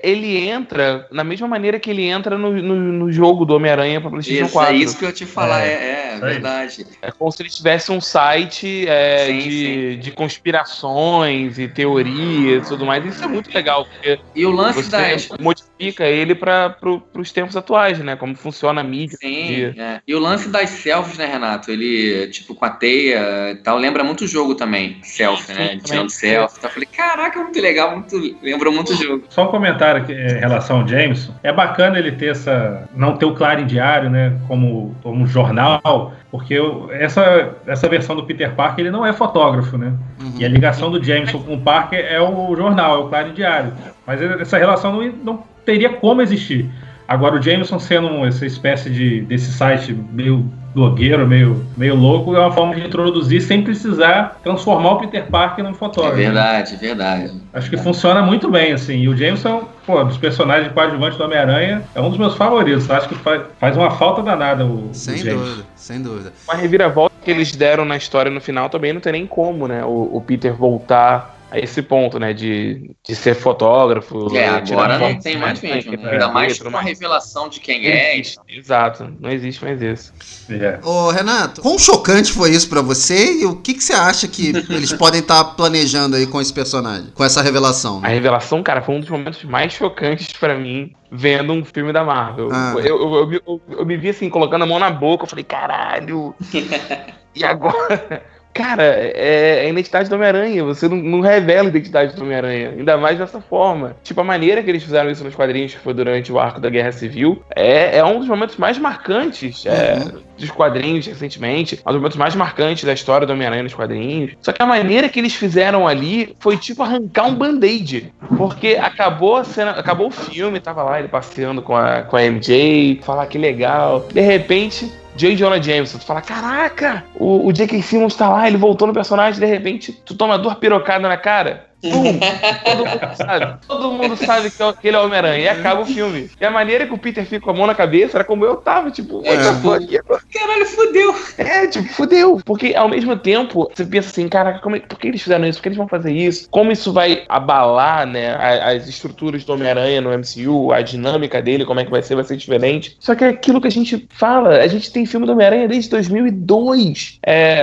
Ele entra na mesma maneira que ele entra no jogo do Homem-Aranha pra PlayStation 4. É isso que eu ia te falar, é verdade. É como se ele tivesse um site de conspirações e teorias e tudo mais. Isso é muito legal, porque e o lance você modifica ele para os tempos atuais, né? Como funciona a mídia. Sim, E o lance das selfies, né, Renato? Ele, tipo, com a teia e tal, lembra muito o jogo também. Selfie, né? Ele tirando selfie. Então eu falei, caraca, muito legal, lembrou muito o jogo. Só um comentário aqui, em relação ao Jameson. É bacana ele ter não ter o Clarim Diário, né? Como um jornal, porque essa versão do Peter Parker, ele não é fotógrafo, né? E a ligação do Jameson com o Parker é o jornal, é o Clarim Diário. Mas essa relação não teria como existir. Agora, o Jameson sendo essa espécie desse site meio blogueiro, meio louco, é uma forma de introduzir sem precisar transformar o Peter Parker num fotógrafo. Verdade. Acho que funciona muito bem, assim. E o Jameson, dos personagens coadjuvantes do Homem-Aranha, é um dos meus favoritos. Acho que faz uma falta danada o Jameson. Sem dúvida. Uma reviravolta que eles deram na história no final também não tem nem como, né? O Peter voltar a esse ponto, né, de ser fotógrafo. Agora não tem mais mesmo. Ainda mais com a revelação de quem é. Exato, não existe mais isso. Ô, Renato, quão chocante foi isso pra você e o que você acha que eles podem estar planejando aí com esse personagem, com essa revelação? Né? A revelação, cara, foi um dos momentos mais chocantes pra mim vendo um filme da Marvel. Eu me vi assim, colocando a mão na boca, eu falei, caralho, e agora... Cara, é a identidade do Homem-Aranha. Você não revela a identidade do Homem-Aranha. Ainda mais dessa forma. Tipo, a maneira que eles fizeram isso nos quadrinhos, que foi durante o arco da Guerra Civil, é um dos momentos mais marcantes dos quadrinhos recentemente. Um dos momentos mais marcantes da história do Homem-Aranha nos quadrinhos. Só que a maneira que eles fizeram ali foi tipo arrancar um band-aid. Porque acabou a cena, acabou o filme, tava lá ele passeando com a MJ, falar que legal. De repente... J. Jonah Jameson, tu fala, caraca, o J.K. Simmons tá lá, ele voltou no personagem, de repente, tu toma 2 pirocadas na cara. Todo mundo sabe que ele é o Homem-Aranha. E acaba o filme. E a maneira que o Peter fica com a mão na cabeça era como eu tava, tipo, Caralho, fudeu. Fudeu. Porque ao mesmo tempo, você pensa assim, caraca, por que eles fizeram isso? Por que eles vão fazer isso? Como isso vai abalar, né, as estruturas do Homem-Aranha no MCU, a dinâmica dele, como é que vai ser diferente. Só que é aquilo que a gente fala, a gente tem filme do Homem-Aranha desde 2002.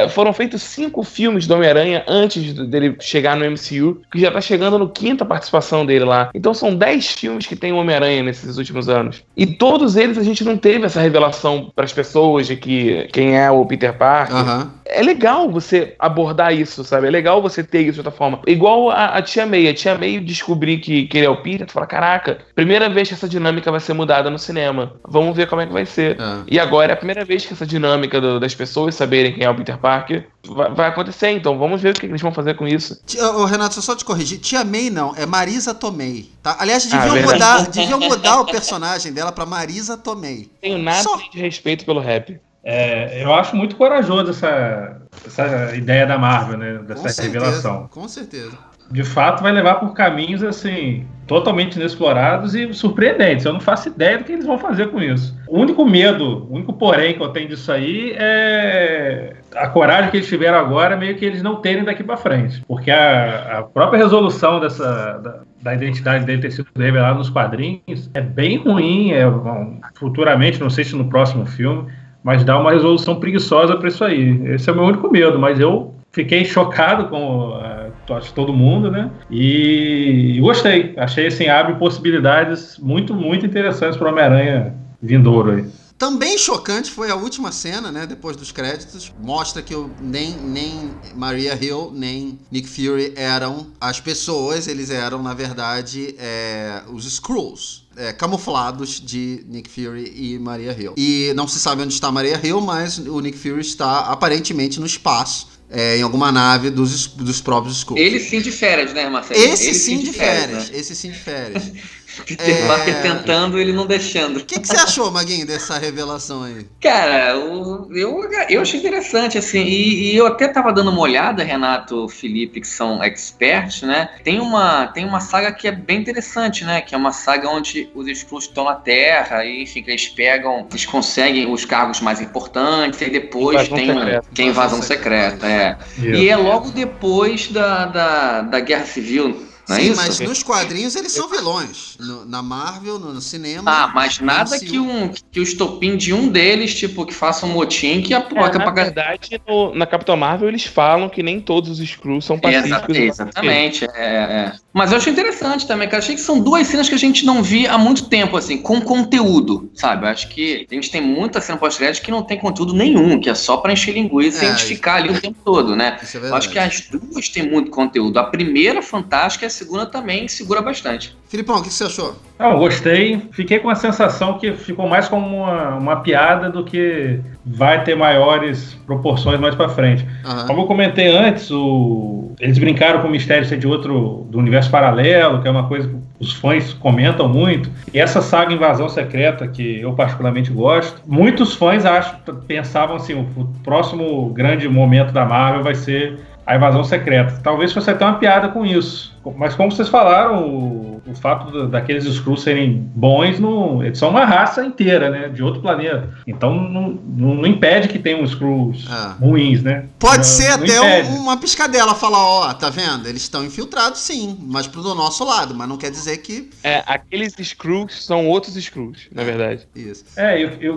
Foram feitos 5 filmes do Homem-Aranha antes dele chegar no MCU, que já tá chegando no 5ª participação dele lá. Então são 10 filmes que tem o Homem-Aranha nesses últimos anos. E todos eles a gente não teve essa revelação pras pessoas de que quem é o Peter Parker. É legal você abordar isso, sabe? É legal você ter isso de outra forma. Igual a Tia May. A Tia May descobrir que ele é o Peter, tu fala, caraca, primeira vez que essa dinâmica vai ser mudada no cinema. Vamos ver como é que vai ser. E agora é a primeira vez que essa dinâmica das pessoas saberem quem é o Peter Parker vai acontecer. Então vamos ver o que eles vão fazer com isso. Renato, só te corrigir. Tia May não, é Marisa Tomei. Tá? Aliás, deviam mudar o personagem dela pra Marisa Tomei. Não tenho nada de respeito pelo rap. Eu acho muito corajoso essa ideia da Marvel, né? Dessa revelação. Com certeza. De fato, vai levar por caminhos, assim, totalmente inexplorados e surpreendentes. Eu não faço ideia do que eles vão fazer com isso. O único porém que eu tenho disso aí é a coragem que eles tiveram agora, meio que eles não terem daqui pra frente. Porque a própria resolução da identidade dele ter sido revelada nos quadrinhos é bem ruim. Futuramente, não sei se no próximo filme, mas dá uma resolução preguiçosa pra isso aí. Esse é o meu único medo, mas eu fiquei chocado com acho que todo mundo, né? E gostei. Achei, assim, abre possibilidades muito, muito interessantes para o Homem-Aranha vindouro aí. Também chocante foi a última cena, né? Depois dos créditos. Mostra que nem Maria Hill, nem Nick Fury eram as pessoas. Eles eram, na verdade, os Skrulls. Camuflados de Nick Fury e Maria Hill. E não se sabe onde está Maria Hill, mas o Nick Fury está aparentemente no espaço. Em alguma nave dos próprios Skrulls. Ele sim de férias, né, Marcelo? Esse sim de férias. Esse sim de férias. Peter Parker tentando, ele não deixando. O que você achou, Maguinho, dessa revelação aí? Cara, eu achei interessante, assim, e eu até tava dando uma olhada, Renato, Felipe, que são experts, né? Tem uma saga que é bem interessante, né? Que é uma saga onde os Skrulls estão na Terra, e enfim, que eles conseguem os cargos mais importantes, e depois tem invasão secreta. E é logo depois da Guerra Civil. Sim, mas nos quadrinhos eles são vilões. Na Marvel, no cinema... mas nada que o estopim de um deles, tipo, que faça um motim que apoia... Na verdade, na Capitã Marvel eles falam que nem todos os Skrulls são pacíficos. Exatamente, Mas eu achei interessante também, cara. Achei que são 2 cenas que a gente não via há muito tempo, assim, com conteúdo, sabe? Eu acho que a gente tem muita cena pós-crédito que não tem conteúdo nenhum, que é só pra encher linguiça e a gente ficar ali o tempo todo, né? Eu acho que as 2 têm muito conteúdo. A primeira, fantástica, a segunda também segura bastante. Filipão, o que você achou? Gostei. Fiquei com a sensação que ficou mais como uma piada do que vai ter maiores proporções mais pra frente. Como eu comentei antes, eles brincaram com o mistério ser do universo paralelo, que é uma coisa que os fãs comentam muito. E essa saga Invasão Secreta, que eu particularmente gosto, muitos fãs pensavam assim, o próximo grande momento da Marvel vai ser a Invasão Secreta. Talvez fosse até uma piada com isso. Mas como vocês falaram, o fato daqueles Skrulls serem bons, eles são uma raça inteira, né? De outro planeta. Então não impede que tenham Skrulls ruins, né? Pode ser até uma piscadela falar, tá vendo? Eles estão infiltrados sim, mas pro nosso lado, mas não quer dizer que... aqueles Skrulls são outros Skrulls, na verdade. Isso.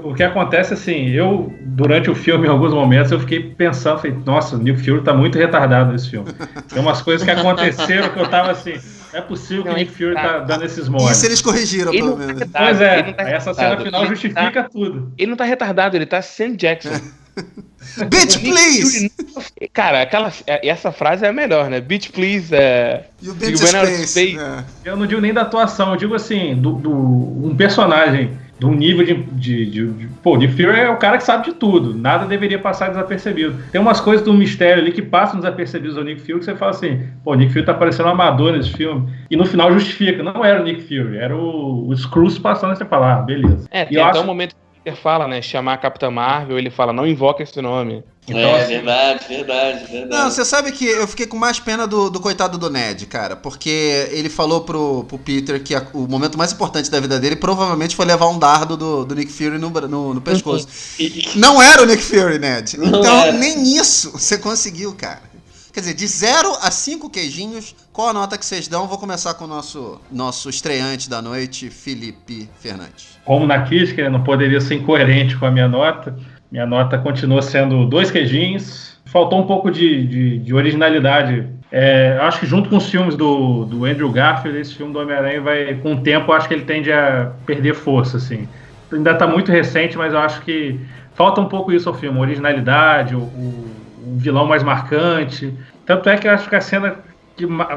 O que acontece, assim, durante o filme, em alguns momentos, eu fiquei pensando, nossa, o Nick Fury tá muito retardado nesse filme. Tem umas coisas que aconteceram que eu tava assim, é possível que o Nick Fury tá dando esses moles. Isso eles corrigiram, pelo menos. Pois essa cena final justifica tudo. Ele não tá retardado, ele tá Sam Jackson. Bitch, please! Cara, essa frase é a melhor, né? Bitch, please. You been to space. Eu não digo nem da atuação, eu digo assim, um personagem de um nível Pô, Nick Fury é o cara que sabe de tudo. Nada deveria passar desapercebido. Tem umas coisas do mistério ali que passam desapercebidos ao Nick Fury que você fala assim, o Nick Fury tá parecendo um amador nesse filme. E no final justifica. Não era o Nick Fury, era o Skrulls passando e você fala, beleza. Tem até um momento Peter fala, né, chamar a Capitã Marvel, ele fala, não invoca esse nome. Então, assim, verdade. Não, você sabe que eu fiquei com mais pena do coitado do Ned, cara, porque ele falou pro Peter que o momento mais importante da vida dele provavelmente foi levar um dardo do Nick Fury no pescoço. Não era o Nick Fury, Ned. Então, nem isso você conseguiu, cara. Quer dizer, de 0 a 5 queijinhos, qual a nota que vocês dão? Vou começar com o nosso estreante da noite, Felipe Fernandes. Como na crítica, eu não poderia ser incoerente com a minha nota. Minha nota continua sendo 2 queijinhos. Faltou um pouco de originalidade. Acho que junto com os filmes do Andrew Garfield, esse filme do Homem-Aranha vai, com o tempo, acho que ele tende a perder força, assim. Ainda está muito recente, mas eu acho que falta um pouco isso ao filme. Originalidade, o vilão mais marcante. Tanto é que eu acho que a cena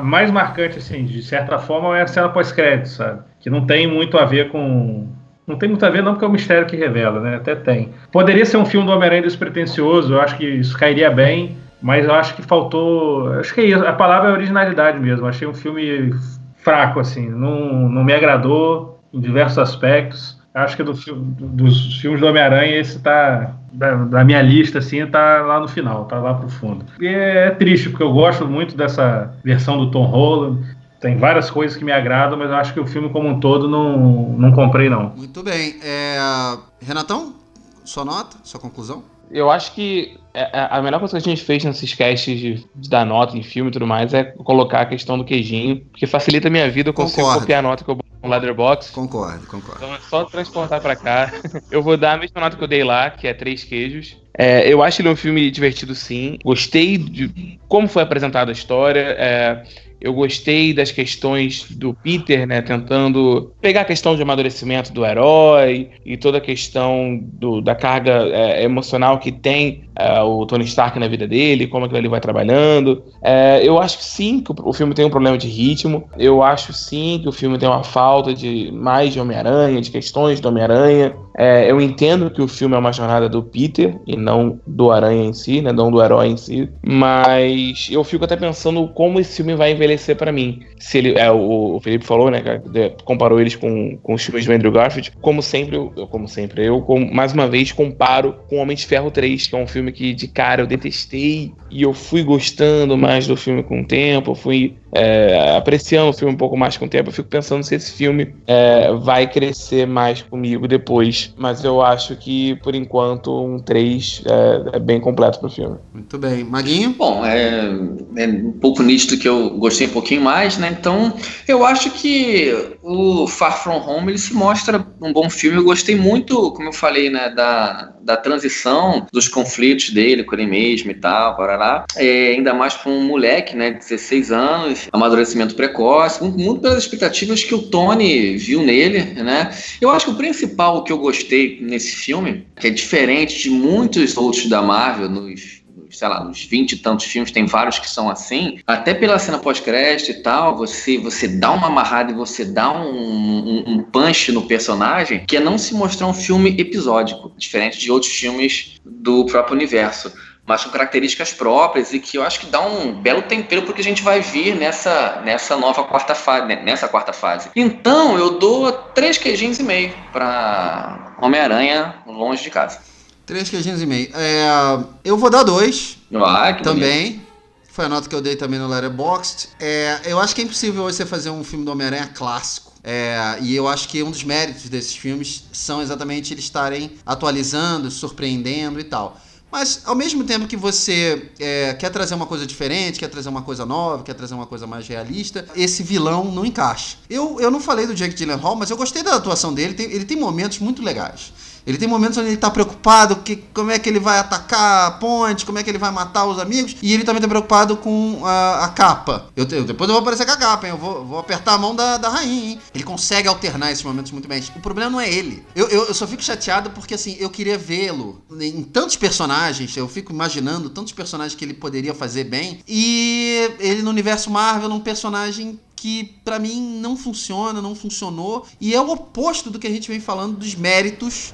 mais marcante, assim, de certa forma, é a cena pós-crédito, sabe? Que não tem muito a ver com... Não tem muito a ver não, porque é o mistério que revela, né? Até tem. Poderia ser um filme do Homem-Aranha despretensioso, eu acho que isso cairia bem, mas eu acho que faltou... Acho que é isso, a palavra é originalidade mesmo. Eu achei um filme fraco, assim. Não me agradou em diversos aspectos. Acho que dos filmes do Homem-Aranha, esse tá, da minha lista, assim, tá lá no final, tá lá pro fundo. E é triste, porque eu gosto muito dessa versão do Tom Holland, tem várias coisas que me agradam, mas eu acho que o filme como um todo não comprei, não. Muito bem. Renatão, sua nota, sua conclusão? Eu acho que a melhor coisa que a gente fez nesses casts de dar nota em filme e tudo mais é colocar a questão do queijinho, porque facilita a minha vida, eu consigo copiar a nota que eu boto no Letterboxd. Concordo. Então é só transportar pra cá. Eu vou dar a mesma nota que eu dei lá, que é 3 queijos. Eu acho ele um filme divertido, sim. Gostei de como foi apresentada a história. Eu gostei das questões do Peter, né, tentando pegar a questão de amadurecimento do herói e toda a questão da carga emocional que tem o Tony Stark na vida dele, como aquilo ali vai trabalhando. Eu acho que sim, que o filme tem um problema de ritmo. Eu acho sim que o filme tem uma falta de mais de Homem-Aranha, de questões do Homem-Aranha. Eu entendo que o filme é uma jornada do Peter e não do Aranha em si, né, não do herói em si, mas eu fico até pensando como esse filme vai envelhecer pra mim. Se ele, o Felipe falou, né, comparou eles com os filmes do Andrew Garfield. Como sempre, eu mais uma vez comparo com Homem de Ferro 3, que é um filme que de cara eu detestei e eu fui gostando mais do filme com o tempo, eu fui apreciando o filme um pouco mais com o tempo. Eu fico pensando se esse filme vai crescer mais comigo depois, mas eu acho que por enquanto um 3 é bem completo pro filme. Muito bem. Maguinho? Bom, é um pouco nítido que eu gostei um pouquinho mais, né? Então, eu acho que o Far From Home, ele se mostra um bom filme. Eu gostei muito, como eu falei, né, da transição, dos conflitos dele com ele mesmo e tal, parará. Ainda mais com um moleque, né, de 16 anos, amadurecimento precoce, muito pelas expectativas que o Tony viu nele, né? Eu acho que o principal que eu gostei nesse filme, que é diferente de muitos outros da Marvel, nos 20 e tantos filmes, tem vários que são assim, até pela cena pós-crédito e tal, você dá uma amarrada e você dá um punch no personagem, que é não se mostrar um filme episódico, diferente de outros filmes do próprio universo, mas com características próprias e que eu acho que dá um belo tempero porque a gente vai vir nessa nova quarta fase. Então, eu dou 3 queijinhos e meio para Homem-Aranha Longe de Casa. 3 queijinhos e meio. Eu vou dar 2. Que também. Bonito. Foi a nota que eu dei também no Letterboxd. Eu acho que é impossível você fazer um filme do Homem-Aranha clássico. E eu acho que um dos méritos desses filmes são exatamente eles estarem atualizando, surpreendendo e tal. Mas, ao mesmo tempo que você quer trazer uma coisa diferente, quer trazer uma coisa nova, quer trazer uma coisa mais realista, esse vilão não encaixa. Eu não falei do Jake Gyllenhaal, mas eu gostei da atuação dele. Ele tem momentos muito legais. Ele tem momentos onde ele tá preocupado como é que ele vai atacar a ponte, como é que ele vai matar os amigos, e ele também tá preocupado com a capa. Depois eu vou aparecer com a capa, hein? Eu vou apertar a mão da rainha, hein? Ele consegue alternar esses momentos muito bem. O problema não é ele. Eu só fico chateado porque, assim, eu queria vê-lo em tantos personagens, eu fico imaginando tantos personagens que ele poderia fazer bem, e ele no universo Marvel é um personagem que pra mim não funciona, não funcionou, e é o oposto do que a gente vem falando dos méritos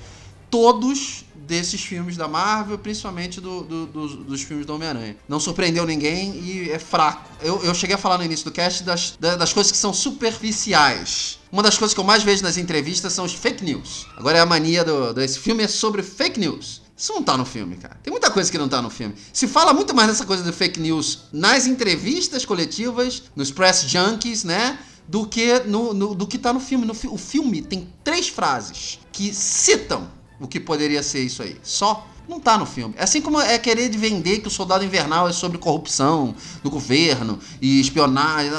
todos desses filmes da Marvel, principalmente dos filmes do Homem-Aranha. Não surpreendeu ninguém e é fraco. Eu cheguei a falar no início do cast das coisas que são superficiais. Uma das coisas que eu mais vejo nas entrevistas são os fake news. Agora é a mania desse filme, é sobre fake news. Isso não tá no filme, cara. Tem muita coisa que não tá no filme. Se fala muito mais dessa coisa do fake news nas entrevistas coletivas, nos press junkies, né? Do que tá no filme. O filme tem 3 frases que citam o que poderia ser isso aí. Só não tá no filme. Assim como é querer vender que o Soldado Invernal é sobre corrupção do governo e espionagem.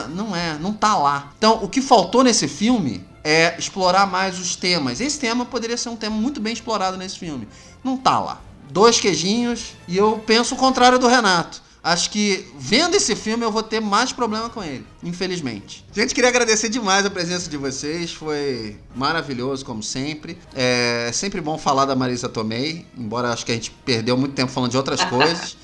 Não tá lá. Então, o que faltou nesse filme é explorar mais os temas. Esse tema poderia ser um tema muito bem explorado nesse filme. Não tá lá. 2 queijinhos e eu penso o contrário do Renato. Acho que, vendo esse filme, eu vou ter mais problema com ele, infelizmente. Gente, queria agradecer demais a presença de vocês. Foi maravilhoso, como sempre. É sempre bom falar da Marisa Tomei, embora acho que a gente perdeu muito tempo falando de outras coisas.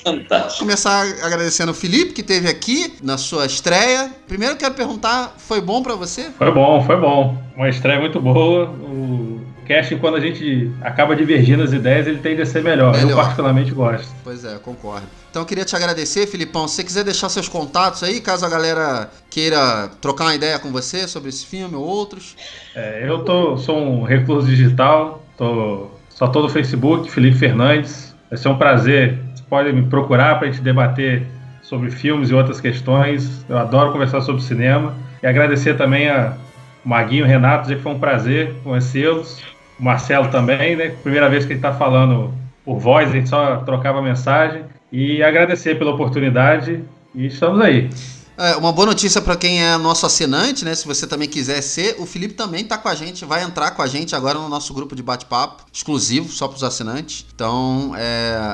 Fantástico. Começar agradecendo o Felipe, que esteve aqui na sua estreia. Primeiro eu quero perguntar, foi bom pra você? Foi bom. Uma estreia muito boa. O casting, quando a gente acaba divergindo as ideias, ele tende a ser melhor. Eu particularmente gosto. Pois é, concordo. Então eu queria te agradecer, Filipão. Se você quiser deixar seus contatos aí, caso a galera queira trocar uma ideia com você sobre esse filme ou outros. Sou um recluso digital, só tô no Facebook, Felipe Fernandes. Vai ser um prazer. Você pode me procurar para a gente debater sobre filmes e outras questões. Eu adoro conversar sobre cinema. E agradecer também a Maguinho e Renato, dizer que foi um prazer conhecê-los. O Marcelo também, né? Primeira vez que ele está falando por voz, a gente só trocava mensagem. E agradecer pela oportunidade. E estamos aí. Uma boa notícia para quem é nosso assinante, né? Se você também quiser ser, o Felipe também tá com a gente, vai entrar com a gente agora no nosso grupo de bate-papo, exclusivo, só para os assinantes. Então,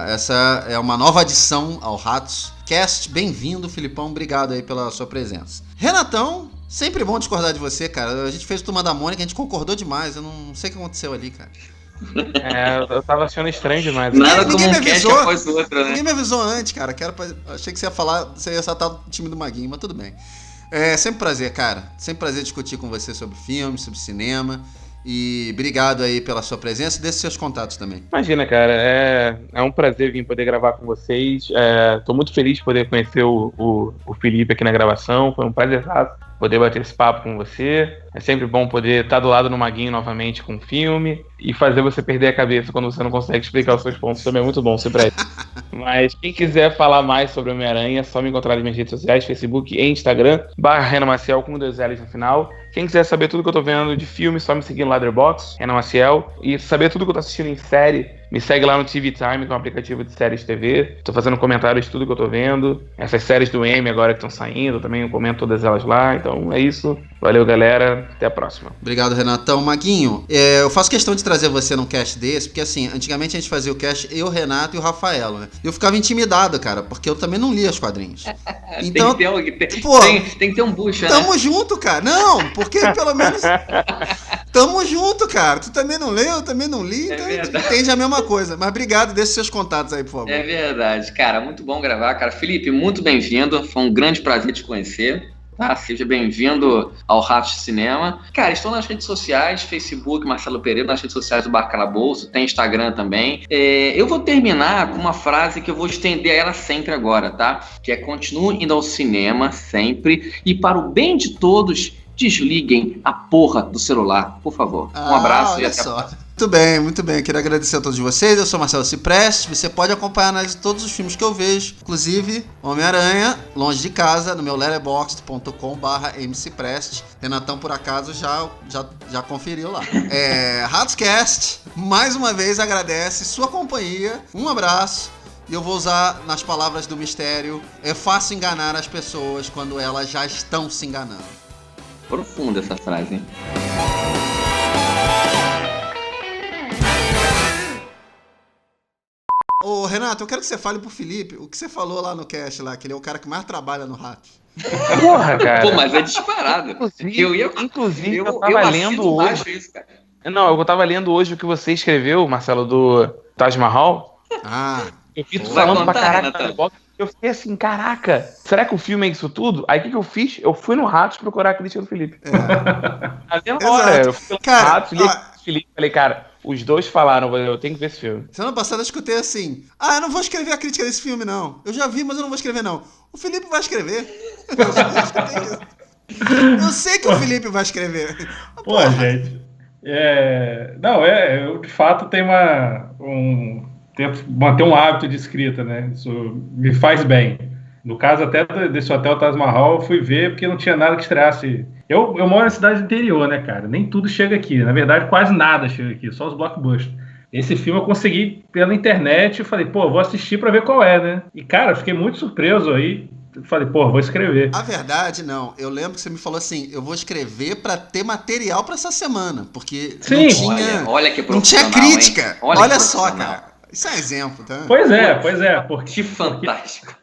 essa é uma nova adição ao Ratos Cast. Bem-vindo, Filipão, obrigado aí pela sua presença. Renatão, sempre bom discordar de você, cara. A gente fez o Turma da Mônica, a gente concordou demais, eu não sei o que aconteceu ali, cara. Eu tava achando estranho demais. Nada como um cast após o outro, né? Ninguém me avisou antes, cara. Achei que você ia falar, você ia saltar o time do Maguinho, mas tudo bem. É sempre prazer, cara. Sempre prazer discutir com você sobre filmes, sobre cinema. E obrigado aí pela sua presença. Deixe seus contatos também. Imagina, cara. É um prazer vir poder gravar com vocês. Tô muito feliz de poder conhecer o Felipe aqui na gravação. Foi um prazer poder bater esse papo com você. É sempre bom poder estar do lado do Maguinho novamente com o filme e fazer você perder a cabeça quando você não consegue explicar os seus pontos. Também é muito bom, sempre. Mas quem quiser falar mais sobre o Homem-Aranha, é só me encontrar nas minhas redes sociais, Facebook e Instagram, /Renan Maciel com 2 L's no final. Quem quiser saber tudo que eu tô vendo de filme, só me seguir no Letterboxd, Renan Maciel. E saber tudo que eu tô assistindo em série, me segue lá no TV Time, que é um aplicativo de séries de TV. Tô fazendo comentários de tudo que eu tô vendo. Essas séries do M agora que estão saindo, também eu comento todas elas lá. Então é isso. Valeu, galera. Até a próxima. Obrigado, Renatão. Maguinho, eu faço questão de trazer você num cast desse, porque assim, antigamente a gente fazia o cast eu, o Renato e o Rafael, né? Eu ficava intimidado, cara, porque eu também não lia os quadrinhos. Então, tem que ter um bucha, né? Tamo junto, cara. Não, porque pelo menos tamo junto, cara. Tu também não leu, eu também não li, então entende a mesma coisa. Mas obrigado, deixa seus contatos aí, por favor. É verdade, cara, muito bom gravar, cara. Felipe, muito bem-vindo, foi um grande prazer te conhecer. Tá? Seja bem-vindo ao Ratos de Cinema. Cara, estou nas redes sociais, Facebook, Marcelo Pereira, nas redes sociais do Bar Calabouço, tem Instagram também. Eu vou terminar com uma frase que eu vou estender ela sempre agora, tá? Que é: continue indo ao cinema sempre e, para o bem de todos, desliguem a porra do celular, por favor. Um abraço e até a próxima. Muito bem. Queria agradecer a todos vocês. Eu sou Marcelo Cipreste. Você pode acompanhar todos os filmes que eu vejo, inclusive Homem-Aranha, Longe de Casa, no meu letterboxd.com/mcipreste. Renatão, por acaso, já conferiu lá. Ratscast, mais uma vez, agradece sua companhia. Um abraço. E eu vou usar nas palavras do mistério: é fácil enganar as pessoas quando elas já estão se enganando. Profunda essa frase, hein? Ô, Renato, eu quero que você fale pro Felipe o que você falou lá no cast, lá, que ele é o cara que mais trabalha no Rato. Porra, cara. Pô, mas é disparado. Inclusive, eu tava lendo hoje. Isso, cara. Não, eu tava lendo hoje o que você escreveu, Marcelo, do Taj Mahal. Eu vi tu falando pra caraca. Eu fiquei assim, caraca, será que o filme é isso tudo? Aí o que eu fiz? Eu fui no Ratos procurar a crítica do Felipe. Na mesma hora, eu fui no Ratos, li a crítica do Felipe, falei, cara, Os dois falaram, eu tenho que ver esse filme. Semana passada eu escutei assim: eu não vou escrever a crítica desse filme, não. Eu já vi, mas eu não vou escrever, não. O Felipe vai escrever. Eu sei que o Felipe vai escrever. Pô, gente. Eu de fato tenho tento manter um hábito de escrita, né? Isso me faz bem. No caso até desse Hotel Taj Mahal, eu fui ver porque não tinha nada que estreasse. Eu moro na cidade interior, né, cara? Nem tudo chega aqui. Na verdade, quase nada chega aqui, só os blockbusters. Esse filme eu consegui pela internet, eu falei, vou assistir pra ver qual é, né? E, cara, eu fiquei muito surpreso aí. Falei, vou escrever. A verdade, não. Eu lembro que você me falou assim, eu vou escrever pra ter material pra essa semana, porque Sim. não tinha, olha que não tinha profissional, crítica. hein? Olha que só, profissional. cara. Isso é exemplo, tá? Pois é. Que fantástico.